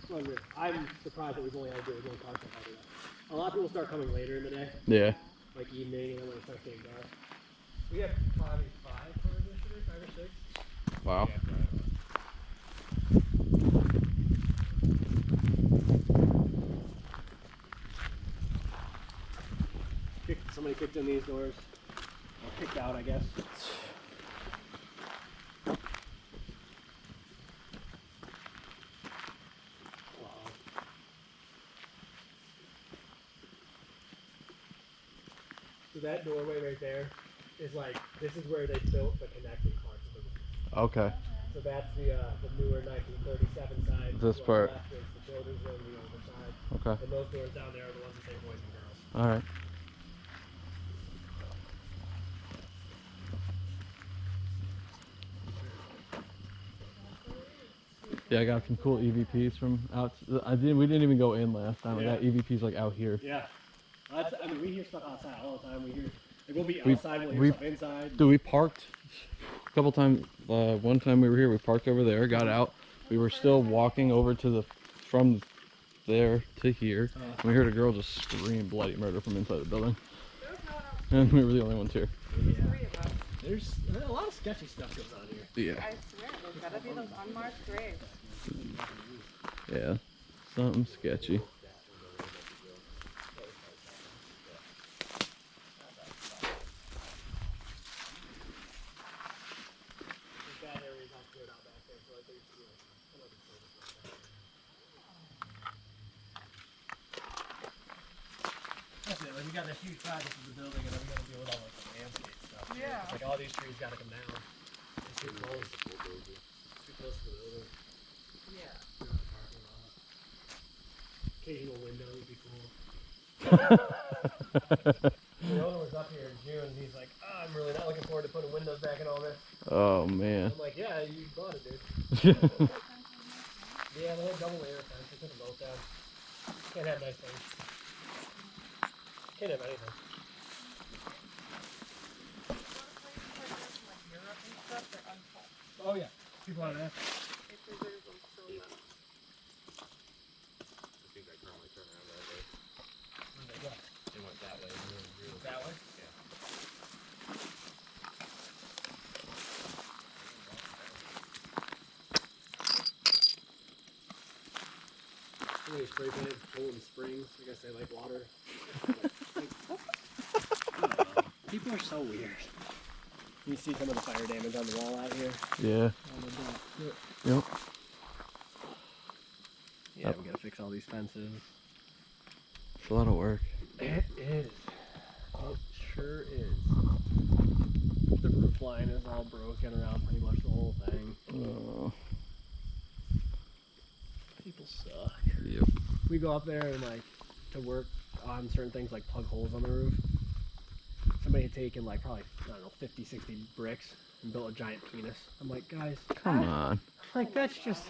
It's unreal. I'm surprised that we've only had to do it one car so far. A lot of people start coming later in the day, Yeah. like evening, and then when it starts getting dark. We have probably 5 cars yesterday, 5 or 6. Wow. Somebody kicked in these doors. Or kicked out, I guess. Wow. So that doorway right there is like, this is where they built the connecting parts of the roof. Okay. So that's the newer 1937 side. This What's part. left is the children's room, the older side. Okay. And those doors down there are the ones that say boys and girls. All right. Yeah, I got some cool EVPs from out. We didn't even go in last time. I got EVPs like out here. Yeah. Well, that's, I mean, we hear stuff outside all the time. We hear, like, we'll be We- outside, we'll hear we- stuff inside. Dude, we parked a couple times. One time we were here, we parked over there, got out. We were still walking over to the from there to here. And we heard a girl just scream bloody murder from inside the building, There was no one else. and we were the only ones here. Yeah. 3 of us. There's a lot of sketchy stuff goes on here. Yeah. I swear, there's gotta be those unmarked graves. Yeah. Something sketchy. That area is all cleared out back there, so like there's, you know, another service like that. That's it, like we got this huge project of the building and then we gotta deal with all like the landscape stuff. Yeah. It's like all these trees gotta come down. It's too close. Too close to the building. Yeah. Occasional window would be cool. The owner was up here in June and he's like, oh, I'm really not looking forward to putting windows back in all this. Oh man. I'm like, yeah, you bought it, dude. Yeah, they had double layer fence. They took them both down. Can't have nice things. Can't have anything. Like Europe and stuff, they're untouched. Oh yeah, people out of that. They preserve them so well. I think I normally turn around that way. Where'd they go? They went that way. Really. That way? Yeah. Somebody spray painted Poland Springs. I guess they like water. People are so weird. You see some of the fire damage on the wall out here. Yeah. Yep. Yeah, we gotta fix all these fences. It's a lot of work. It is. It sure is. The roof line is all broken around pretty much the whole thing. Oh. People suck. Yep. We go up there and like to work on certain things like plug holes on the roof. Somebody had taken like probably, I don't know, 50, 60 bricks and built a giant penis. I'm like, guys, Come on. like that's just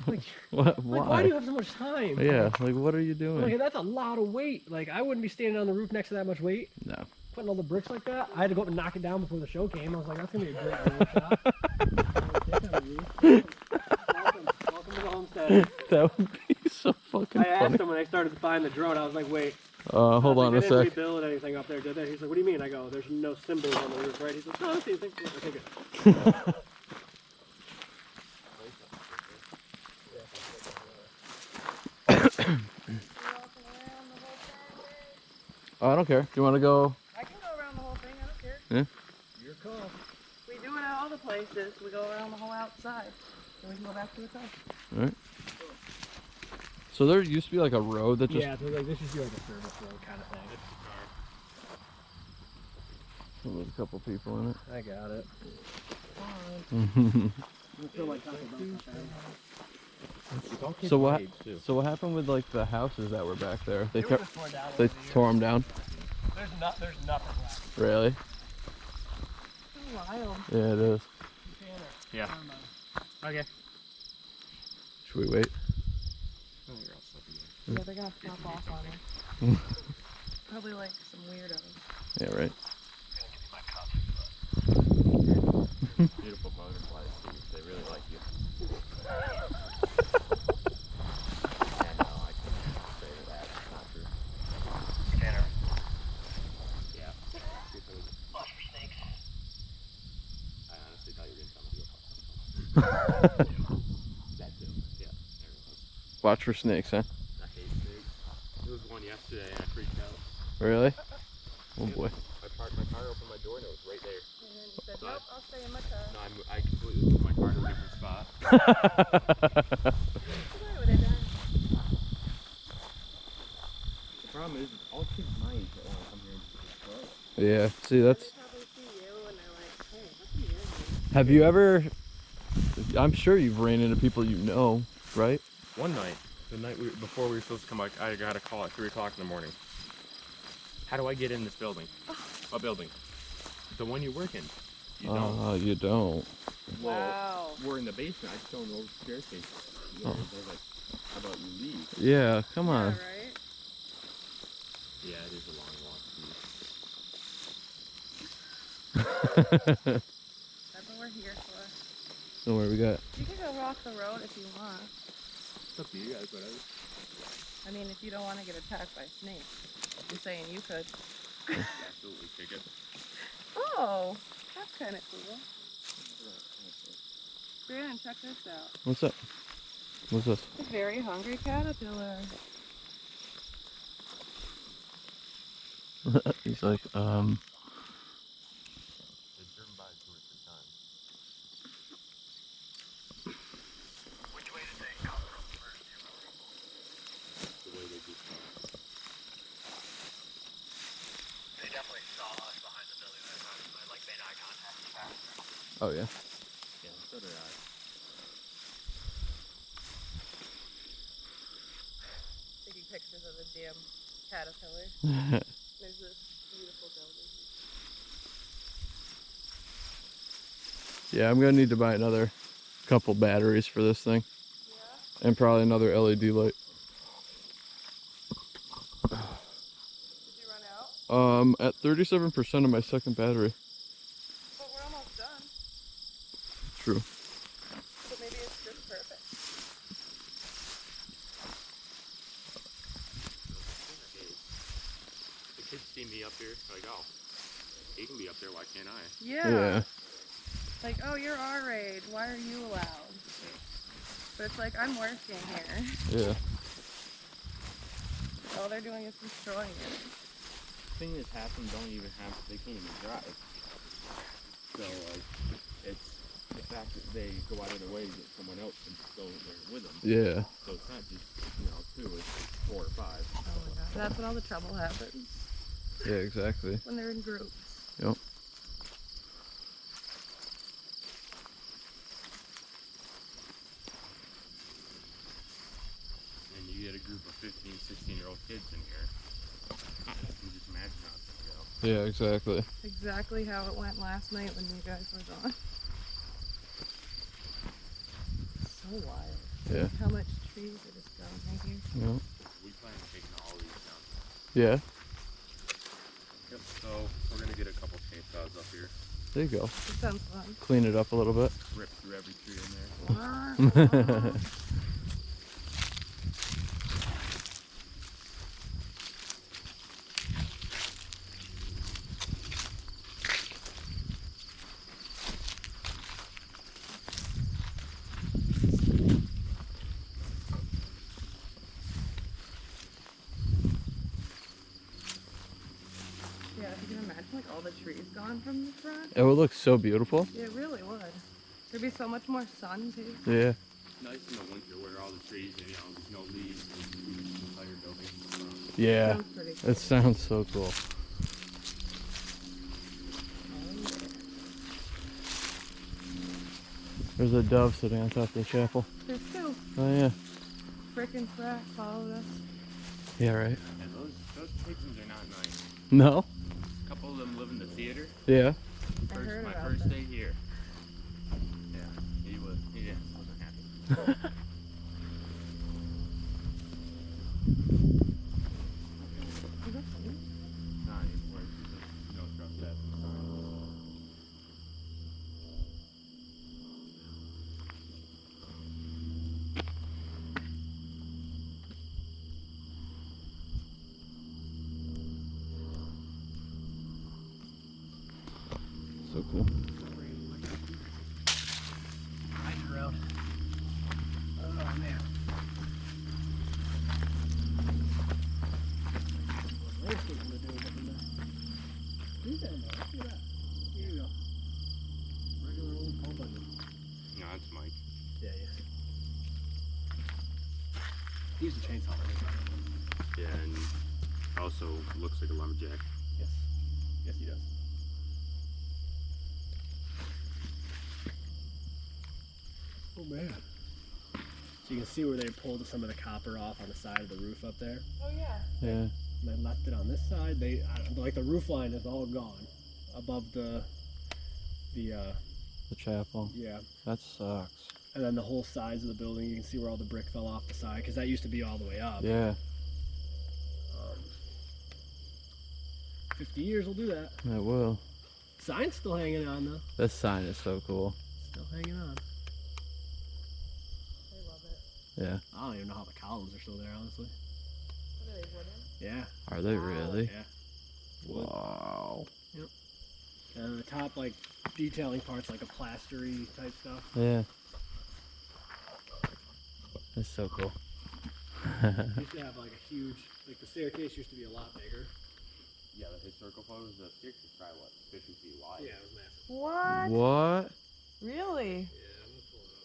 like, What? like why Why? do you have so much time? Yeah. Like, what are you Like doing? that's a lot of weight. Like I wouldn't be standing on the roof next to that much weight. No. Putting all the bricks like that. I had to go up and knock it down before the show came. I was like, that's gonna be a great drone shot. Welcome to the homestead. That would be so fucking I asked funny. him when I started to find the drone. I was like, wait, Hold on a They didn't sec. rebuild anything up there, did they? He's like, what do you mean? I go, there's no symbols on the roof, right? He's like, no, I see anything. I take it. Oh, I don't care. Do you want to go? I can go around the whole thing, I don't care. Yeah. Your call. We do it at all the places. We go around the whole outside. Then we can go back to the car. All right. So there used to be like a road that just. Yeah, so like this should be like a service road kind of thing. There's a couple people in it. I got it. So what? So what happened with like the houses that were back there? They They were just torn down they over the tore them down. There's nothing left. Really? So wild. Yeah, it is. Yeah. Okay. Should we wait? Yeah, they're gonna pop off on us. Probably like some weirdos. Yeah, right. Beautiful butterflies, Steve. They really like you. Yeah, no, I can't say that. It's not true. Scanner. Yeah. Watch for snakes. I honestly thought you were going to tell me to go. That too. Yeah. There it was. Watch for snakes, huh? I hate snakes. There was one yesterday and I freaked out. Really? Oh boy. I parked my car, opened my door, and it was right there. And then he said, nope, I'll stay in my car. No, I completely moved my car to a different spot. Why would I die? The problem is, all kids my age that want to come here and just destroy it. Yeah. See, that's. They probably see you and they're like, hey, what are you doing? Have you ever? I'm sure you've ran into people you know, right? One night, the night before we were supposed to come, I got a call at 3 o'clock in the morning. How do I get in this building? A building. The one you work in. You don't. You don't. Well, Wow. we're in the basement. I just don't know the staircase. Oh. They're like, how about you leave? Yeah. Come Yeah, on. right? Yeah, it is a long walk. That's what we're here for. So what we got? You can go walk the road if you want. It's up to you guys, whatever. I mean, if you don't want to get attacked by snakes. You're saying you could. Absolutely take it. Oh, that's kind of cool. Brandon, check this out. What's up? What's this? A very hungry caterpillar. He's like, Which way did they come from first? The way they just They definitely saw us behind the building. I like made eye contact faster. oh yeah. Yeah, so did I. Taking pictures of the damn caterpillar. There's this beautiful building. Yeah, I'm gonna need to buy another couple batteries for this thing, Yeah? and probably another LED light. Did you run out? At 37% of my second battery. But we're almost done. True. So maybe it's just perfect. The kids see me up here, like, oh, he can be up there, why can't I? Yeah. Like, oh, you're R-raid. Why are you allowed? But it's like, I'm working here. Yeah. All they're doing is destroying it. Thing that's happened don't even have, they can't even drive. So, like, it's the fact that they go out of their way to get someone else to go there with them. Yeah. So it's not just, two, it's like 4 or 5. Oh my god. That's when all the trouble happens. Yeah, exactly. When they're in groups. Yep. And you get a group of 15, 16-year-old kids in here. You can just imagine how it's going to go. Yeah, exactly. Exactly how it went last night when you guys were gone. So wild. Yeah. How much trees are just gone right here. Yep. We plan on taking all these down. Yeah. Yep, so we're going to get a couple chainsaws up here. There you go. It sounds fun. Clean it up a little bit. Rip through every tree in there. Wow. on from the front. It would look so beautiful. It really would. There'd be so much more sun too. Yeah. Nice in the winter where all the trees and there's no leaves and the entire building. Yeah. Sounds pretty cool. It sounds so cool. There's a dove sitting on top of the chapel. There's two. Oh yeah. Frickin' frat followed us. Yeah, right. Yeah, those pigeons are not nice. No? A couple of them live in the theater. Yeah. I heard My about first that. day here. Yeah, he wasn't happy. Is that funny? Not anymore. No trespassing sign. So cool. Riding around. Oh man. Landscaping to do up in there. Look at that. Here you go. Regular old pole button. No, it's Mike. Yeah, yeah. He used a chainsaw. Yeah, and also looks like a lumberjack. Yes. Yes, he does. Oh man. So you can see where they pulled some of the copper off on the side of the roof up there. Oh yeah. Yeah. And they left it on this side. Like the roof line is all gone above the The chapel. yeah. That sucks. And then the whole sides of the building, you can see where all the brick fell off the side because that used to be all the way up. Yeah. 50 years will do that. It will. Sign's still hanging on though. This sign is so cool. Still hanging on. I love it. Yeah. I don't even know how the columns are still there, honestly. What are they, wooden? Yeah. Are they Wow. really? Yeah. Wow. And the top like detailing parts like a plastery type stuff. Yeah. That's so cool. Used to have like a huge, like the staircase used to be a lot bigger. Yeah, the historical photos, the staircase is probably what, 50 feet wide? Yeah, it was massive. What? What? Really? Yeah, I'm gonna pull it up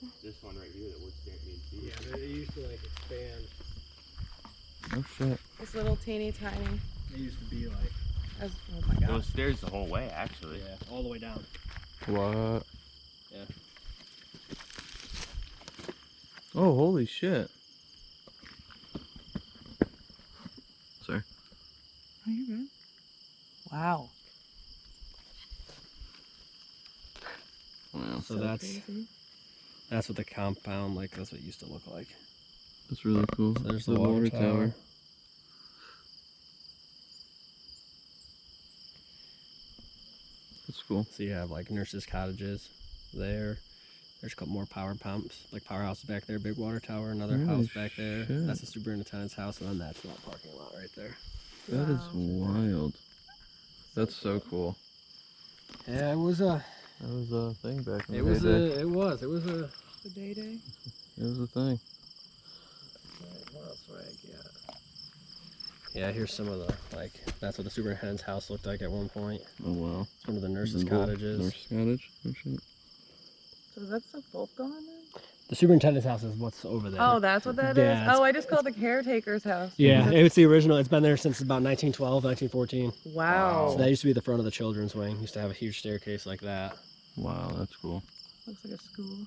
here. This one right here that would stand me and see. Yeah, they used to like expand. Oh shit. It's little teeny tiny. They used to be like, As, oh my god. Those stairs the whole way, actually. yeah, all the way down. What? Yeah. Oh, holy shit. Sorry. Are you good? Wow. Wow. So that's what the compound, like that's what it used to look like. That's really cool. So there's the water tower. That's cool. So you have like nurses' cottages there. There's a couple more power pumps, like powerhouse back there, big water tower, another Holy house back there. shit. That's the superintendent's house, and then that's that parking lot right there. That is Wow. wild. That's so cool. Yeah, it was a. That was a thing back in It the was heyday. a. It was. It was a. The day. It was a thing. What else do I get? Yeah, here's some of the like. That's what the superintendent's house looked like at one point. Oh wow. It's one of the nurses' Little cottages. Nurse cottage? Oh shit. So is that stuff both gone then? The superintendent's house is what's over there. Oh, that's what that is? Yeah, it's- Oh, I just called the caretaker's house. Yeah, it's the original. It's been there since about 1912, 1914. Wow. So that used to be the front of the children's wing. Used to have a huge staircase like that. Wow, that's cool. Looks like a school.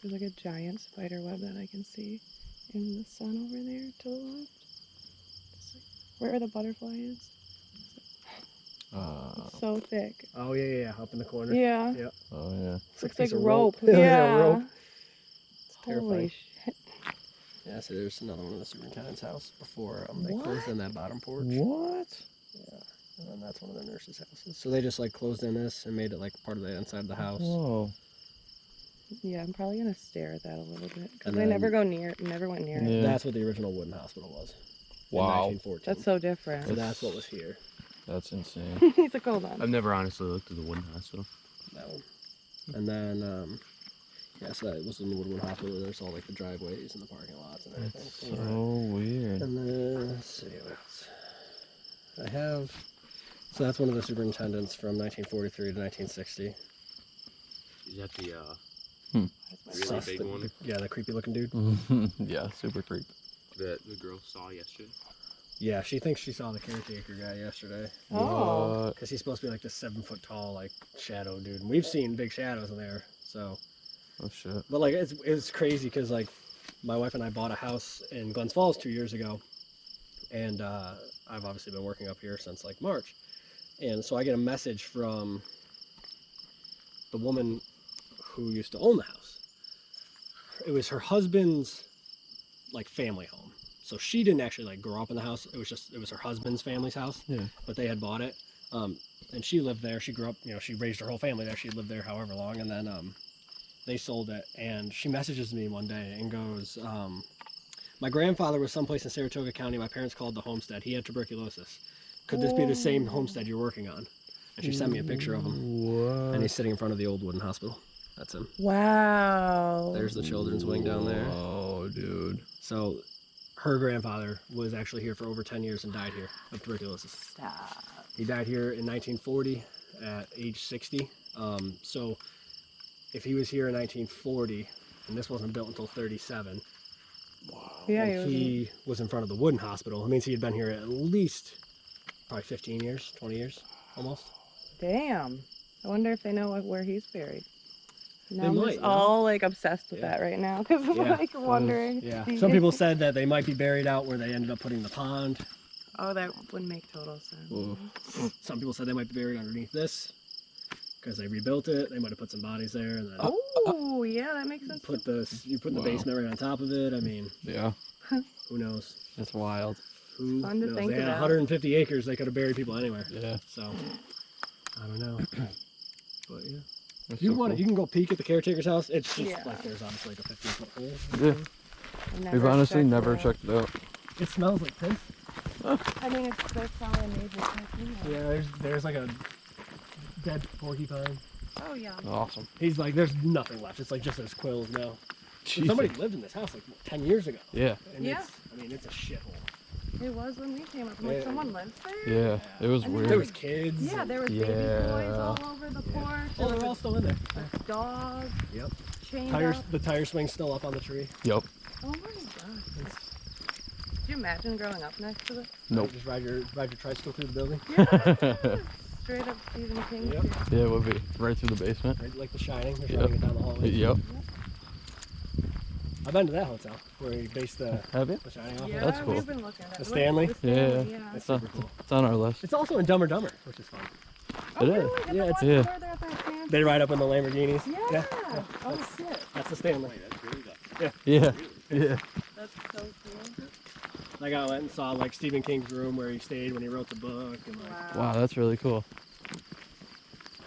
There's like a giant spider web that I can see in the sun over there to the left. Just like where the butterfly is. It's so thick. Oh yeah, up in the corner. Yeah. Yep. Oh yeah. Looks piece like of rope. Yeah, Yeah. rope. Holy terrifying. shit. Yeah, so there's another one in the superintendent's house before they closed in that bottom porch. What? Yeah, and then that's one of the nurses' houses. So they just like closed in this and made it like part of the inside of the house. Whoa. Yeah, I'm probably gonna stare at that a little bit because And I never then- never went near it. Yeah. That's what the original wooden hospital was. Wow. In 1914. That's so different. So that's what was here. That's insane. He's like, hold on. I've never honestly looked at the wooden hospital. That one. And then Yeah, so that was in the Woodland Hospital. There's all like the driveways and the parking lots and everything. So weird. And then, let's see what else. I have, so that's one of the superintendents from 1943 to 1960. Is that the Hmm. really Sus, big the- one Yeah, the creepy looking dude. Yeah, super creep. that the girl saw yesterday? Yeah, she thinks she saw the caretaker guy yesterday. Oh. What? Because he's supposed to be like this 7 foot tall, like, shadow dude. And we've seen big shadows in there, so. Oh shit. But like, it's crazy because like, my wife and I bought a house in Glens Falls 2 years ago. And I've obviously been working up here since like March. And so I get a message from the woman who used to own the house. It was her husband's like family home. So she didn't actually like grow up in the house. It was her husband's family's house. Yeah. But they had bought it. And she lived there. She grew up, you know, she raised her whole family there. She lived there however long. And then they sold it. And she messages me one day and goes, my grandfather was someplace in Saratoga County. My parents called the homestead. He had tuberculosis. Could this be the same homestead you're working on? And she sent me a picture of him. What? And he's sitting in front of the old wooden hospital. That's him. Wow. There's the children's wing down there. Oh, dude. So her grandfather was actually here for over 10 years and died here of tuberculosis. Stop. He died here in 1940 at age 60. So if he was here in 1940, and this wasn't built until 37, Yeah, and he was in front of the wooden hospital, it means he had been here at least probably 15 years, 20 years, almost. Damn. I wonder if they know where he's buried. Now They I'm might, just you know? all like obsessed with Yeah. that right now because I'm Yeah. like wondering. Yeah. do you Some guys- people said that they might be buried out where they ended up putting the pond. Oh, that would make total sense. Whoa. Some people said they might be buried underneath this because they rebuilt it. They might have put some bodies there and then Oh, yeah, that makes sense. put the Wow. basement right on top of it. I mean, Yeah. who knows? That's wild. Who Fun to knows? think They had about. 150 acres. They could have buried people anywhere. Yeah. So I don't know. But yeah, That's you so want cool. you can go peek at the caretaker's house. It's just Yeah. like there's obviously like a 15-foot hole. Yeah. I've We've honestly checked never it out. checked it out. It smells like piss. I mean, it's so probably a major thing. Yeah, there's like a dead porcupine. Oh, yeah. Awesome. He's like, there's nothing left. It's like just his quills now. But somebody lived in this house like 10 years ago. Yeah. And Yeah. it's a shithole. It was when we came up. I'm like, Yeah. someone lives there? Yeah. It was I mean, weird. There was kids. Yeah, there was Yeah. baby boys all over the porch. Oh, There they're all was still in there. a dog Yep. chained Tires, up. the tire swing's still up on the tree. Yep. Oh my god. Could you imagine growing up next to this? Nope. Just ride your tricycle through the building. Yeah. Straight up Stephen King. Yep. shit. Yeah, it would be right through the basement. Right, like The Shining. Just Yep. running it down the hallway. Yep. I've been to that hotel where he based the Have you? Shining off. Yeah, That's cool. we've been looking at it. The Stanley? The Stanley, Yeah. yeah. That's It's on, super cool. it's on our list. It's also in Dumb and Dumber, which is fun. Oh, It is. really? In Yeah, the it's- one yeah. where they're at that fancy- They ride up in the Lamborghinis. Yeah. Oh, shit. That's the Stanley. That's really good. Yeah. Yeah. That's so cool. Like I went and saw like Stephen King's room where he stayed when he wrote the book, and like Wow, that's really cool.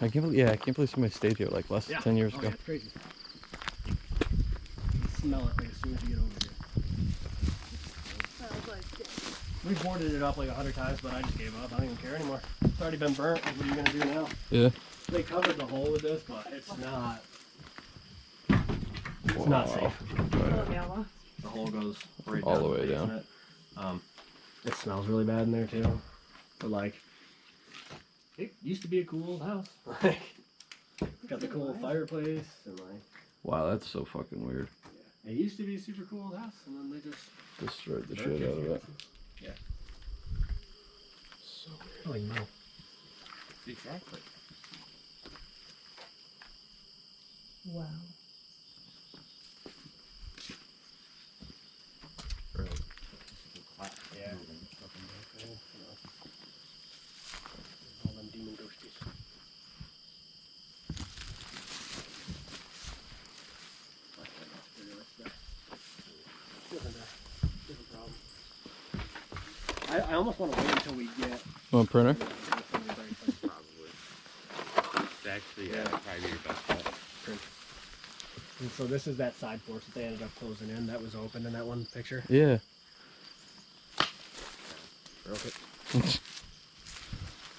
I can't believe somebody stayed here like less than 10 years Oh, ago. yeah, it's crazy. You smell it like as soon as you get over here. Sounds like shit. We boarded it up like 100 times, but I just gave up. I don't even care anymore. It's already been burnt. What are you gonna do now? Yeah. They covered the hole with this, but it's not. It's not Wow. safe. Oh, yeah. The hole goes right All down the way down. basement. It smells really bad in there too. But like, it used to be a cool old house. Like, got the cool fireplace and like, Wow, that's so fucking weird. it used to be a super cool old house, and then they just Destroyed the shit out of it. Yeah. So weird. Oh no. Exactly. Wow. Yeah. All them demon ghosties. Different problem. I almost want to wait until we get. Want a printer? Probably. It's actually probably your best bet. And so this is that side porch that they ended up closing in. That was open in that one picture. Yeah. Broke it.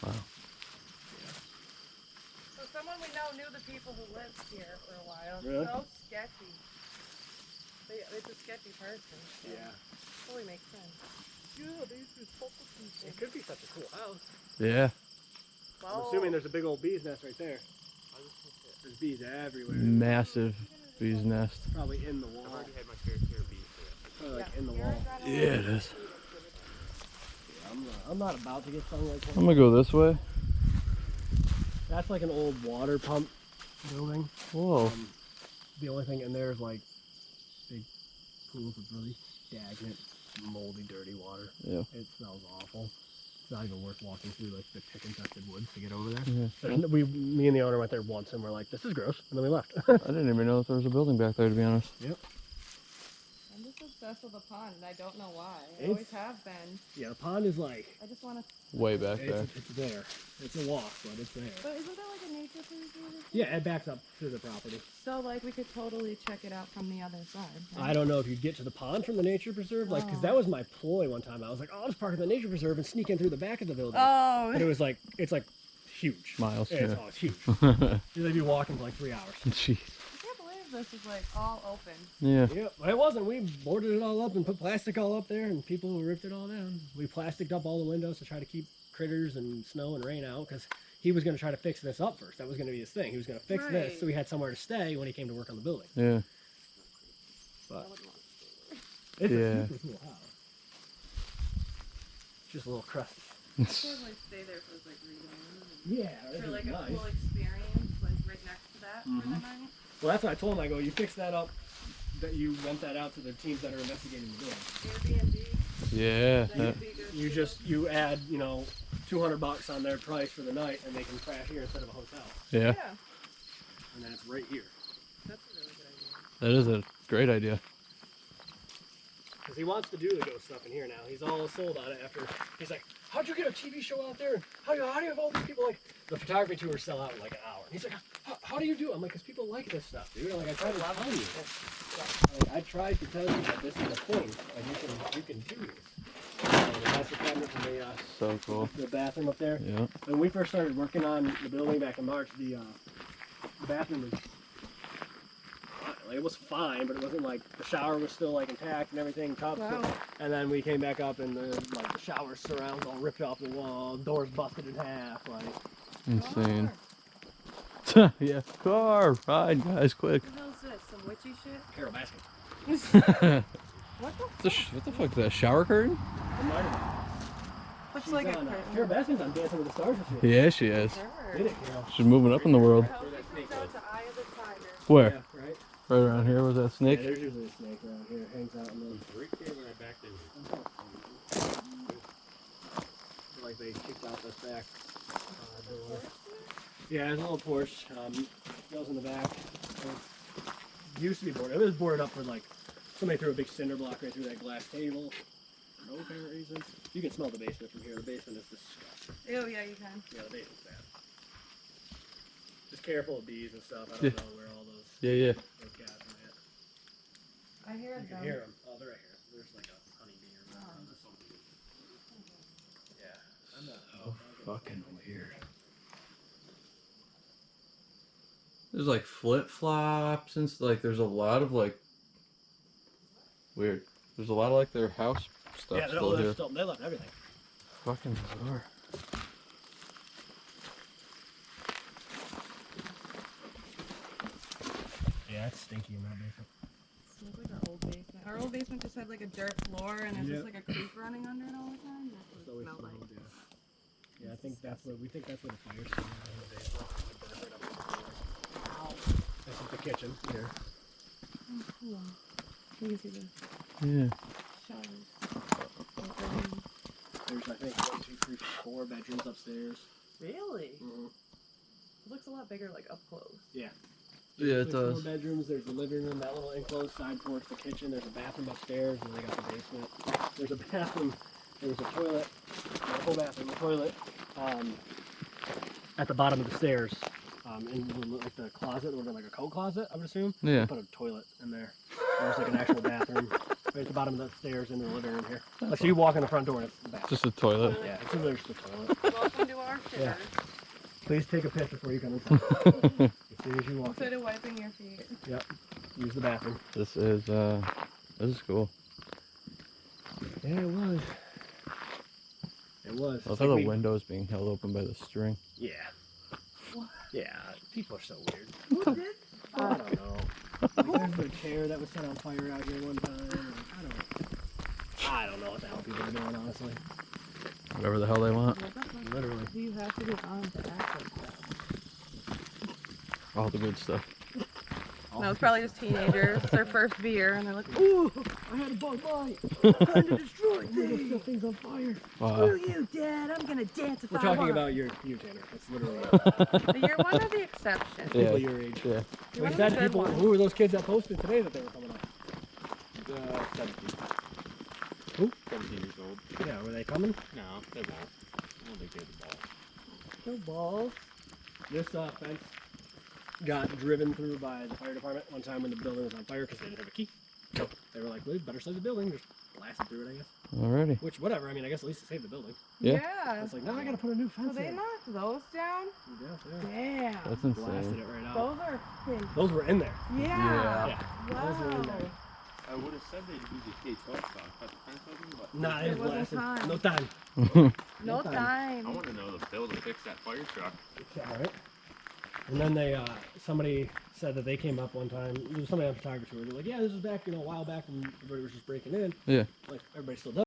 Wow. So someone we know knew the people who lived here for a while. Really? So sketchy. It's a sketchy person. So Yeah. totally makes sense. Yeah, these are fucking people. It could be such a cool house. Yeah. I'm assuming there's a big old bee's nest right there. There's bees everywhere. Massive bee's nest. Probably in the wall. I've already had my fair share of bees. Probably like in the wall. Yeah, it is. I'm not about to get stung like that. I'm gonna go this way. That's like an old water pump building. Whoa. The only thing in there is like big pools of really stagnant, moldy, dirty water. Yeah. It smells awful. It's not even worth walking through like the tick-infested woods to get over there. Yeah. Me and the owner went there once and we're like, this is gross, and then we left. I didn't even know that there was a building back there, to be honest. Yep. I'm just obsessed with the pond. I don't know why. I It's- always have been. Yeah, the pond is like, I just want to. Way back there. it's there. It's a walk, but it's there. But isn't that like a nature preserve? Yeah, it backs up to the property. So like we could totally check it out from the other side. I don't know if you'd get to the pond from the nature preserve, like, because that was my ploy one time. I was like, oh, I'll just park in the nature preserve and sneak in through the back of the building. Oh. But it was like, it's like huge. Miles, It's, yeah. oh, it's huge. You'd be walking for like 3 hours. Jeez. I can't believe this is like all open. Yeah. Yeah, but it wasn't. We boarded it all up and put plastic all up there, and people ripped it all down. We plasticked up all the windows to try to keep critters and snow and rain out, because he was going to try to fix this up first. That was going to be his thing. He was going to fix this Right. so he had somewhere to stay when he came to work on the building. Yeah. But it's Yeah. a super cool house. It's just a little crusty. I could like stay there for like reading. Yeah, For like a nice. cool experience, like right next to that for the night. Well, that's what I told him. I go, you fix that up, that you rent that out to the teams that are investigating the building. Airbnb. Yeah. That would be good. You too. just, you add, you know, $200 on their price for the night, and they can crash here instead of a hotel. Yeah. Yeah. And then it's right here. That's a really good idea. That is a great idea. Because he wants to do the ghost stuff in here now. He's all sold on it after. He's like, how'd you get a TV show out there? How do you have all these people? Like, the photography tours sell out in like an hour. He's like, how do you do it? I'm like, because people like this stuff, dude. I'm like, I tried to tell you. I tried to tell you that this is a thing, and you can do this. That's the cabinet from So cool. the bathroom up there. Yeah. When we first started working on the building back in March, the bathroom was like, it was fine, but it wasn't like the shower was still like intact and everything. Wow. And then we came back up and the shower surrounds all ripped off the wall, doors busted in half. Like, Insane. Yeah. Car ride, guys, quick. What the hell is this? Some witchy shit? Carol Baskin. What the? What the fuck is that? Shower curtain? It might have been. Looks She's like a on, curtain. Carol Baskin's on Dancing with the Stars this year. Yeah, she is. Sure. Did it, Carol? She's moving up in the world. How she comes out to Eye of the Tiger. Where? Yeah, right? Right around here. Was that Yeah, snake? there's usually a snake around here. Hangs out in the. Right there when I backed in. Like they kicked out this back door. Yeah, there's a little porch. Goes in the back. It used to be boarded. It was boarded up for like somebody threw a big cinder block right through that glass table. For no apparent reason. You can smell the basement from here. The basement is disgusting. Oh yeah, you can. Yeah, the basement's bad. Just careful of bees and stuff. I Yeah. don't know where all those Yeah. those guys are at. I hear You it can though. hear them. Oh, they're right here. There's like a honeybee or something. Yeah. I'm not. Fucking weird. There's like flip flops and like there's a lot of like weird. There's a lot of like their house stuff Yeah, still here. they left everything. Fucking bizarre. Yeah, it's stinky in that basement. Smells like our old basement. Our old basement just had like a dirt floor and there's just like a creek running under it all the time. That's what It's it always smelled like. smelled, yeah. Yeah, I think that's what we think that's where the fire started in the basement. It burned right up to the floor. This is the kitchen here. Oh, cool. You can see the Yeah. showers. There's I think 1, 2, 3, 4 bedrooms upstairs. Really? Mm-hmm. It looks a lot bigger like up close. Yeah. Yeah, it There's 4 does. bedrooms. There's the living room, that little enclosed side porch, the kitchen. There's a bathroom upstairs, and they got the basement. There's a bathroom. There's a toilet. Not a full bathroom, a toilet. At the bottom of the stairs, in like the closet, or like a coat closet, I would assume. Yeah. They put a toilet in there. There's like an actual bathroom right at the bottom of the stairs into the living room here. Like, so you walk in the front door and it's the bathroom. Just a toilet. Yeah, it's literally just a toilet. Welcome to our shitter. Yeah. Please take a picture before you come inside. As soon as you walk in. Instead of wiping your feet. Yep. use the bathroom. This is cool. Yeah, it was. It was. I love It's how like the we- window's being held open by the string. Yeah. Yeah, people are so weird. Who did? I don't know. There's a chair that was set on fire out here one time. and I don't know what the hell people are doing, honestly. Whatever the hell they want. Literally. Do you have to be on to access that? All the good stuff. No, it's probably just teenagers, their first beer, and they're like, ooh, I had a bug bite. time to destroy things. Things on fire. Wow. Screw you, Dad, I'm gonna dance if We're I talking want. about you, Tanner. That's literally But you're one of the exceptions. Yeah. people your age. Yeah. You're We one of said the good people. ones. Who were those kids that posted today that they were coming up? 17. Who? 17 years old. Yeah, were they coming? No, they won't. I don't think they have the ball. No balls. This fence got driven through by the fire department one time when the building was on fire because they didn't have a key. So they were like, well, better save the building. Just blasted through it, I guess. Alrighty. Which, whatever. I mean, I guess at least it saved the building. Yeah. Yeah. It's like, now I gotta put a new So fence they in. knocked those down? Yeah, Damn. That's blasted insane. it right out. Those are pink. Those were in there. Yeah. Yeah. Those were in Wow. there. I would have said they'd use the K-12 stuff, cut the fence open, but Nah, There it was wasn't blasted. time. No time. No I time. want to know the bill to fix that fire truck. Yeah, all right. And then they, somebody said that they came up one time. There was somebody on photography where they're like, yeah, this was back, a while back when everybody was just breaking in. Yeah. Like, everybody still does.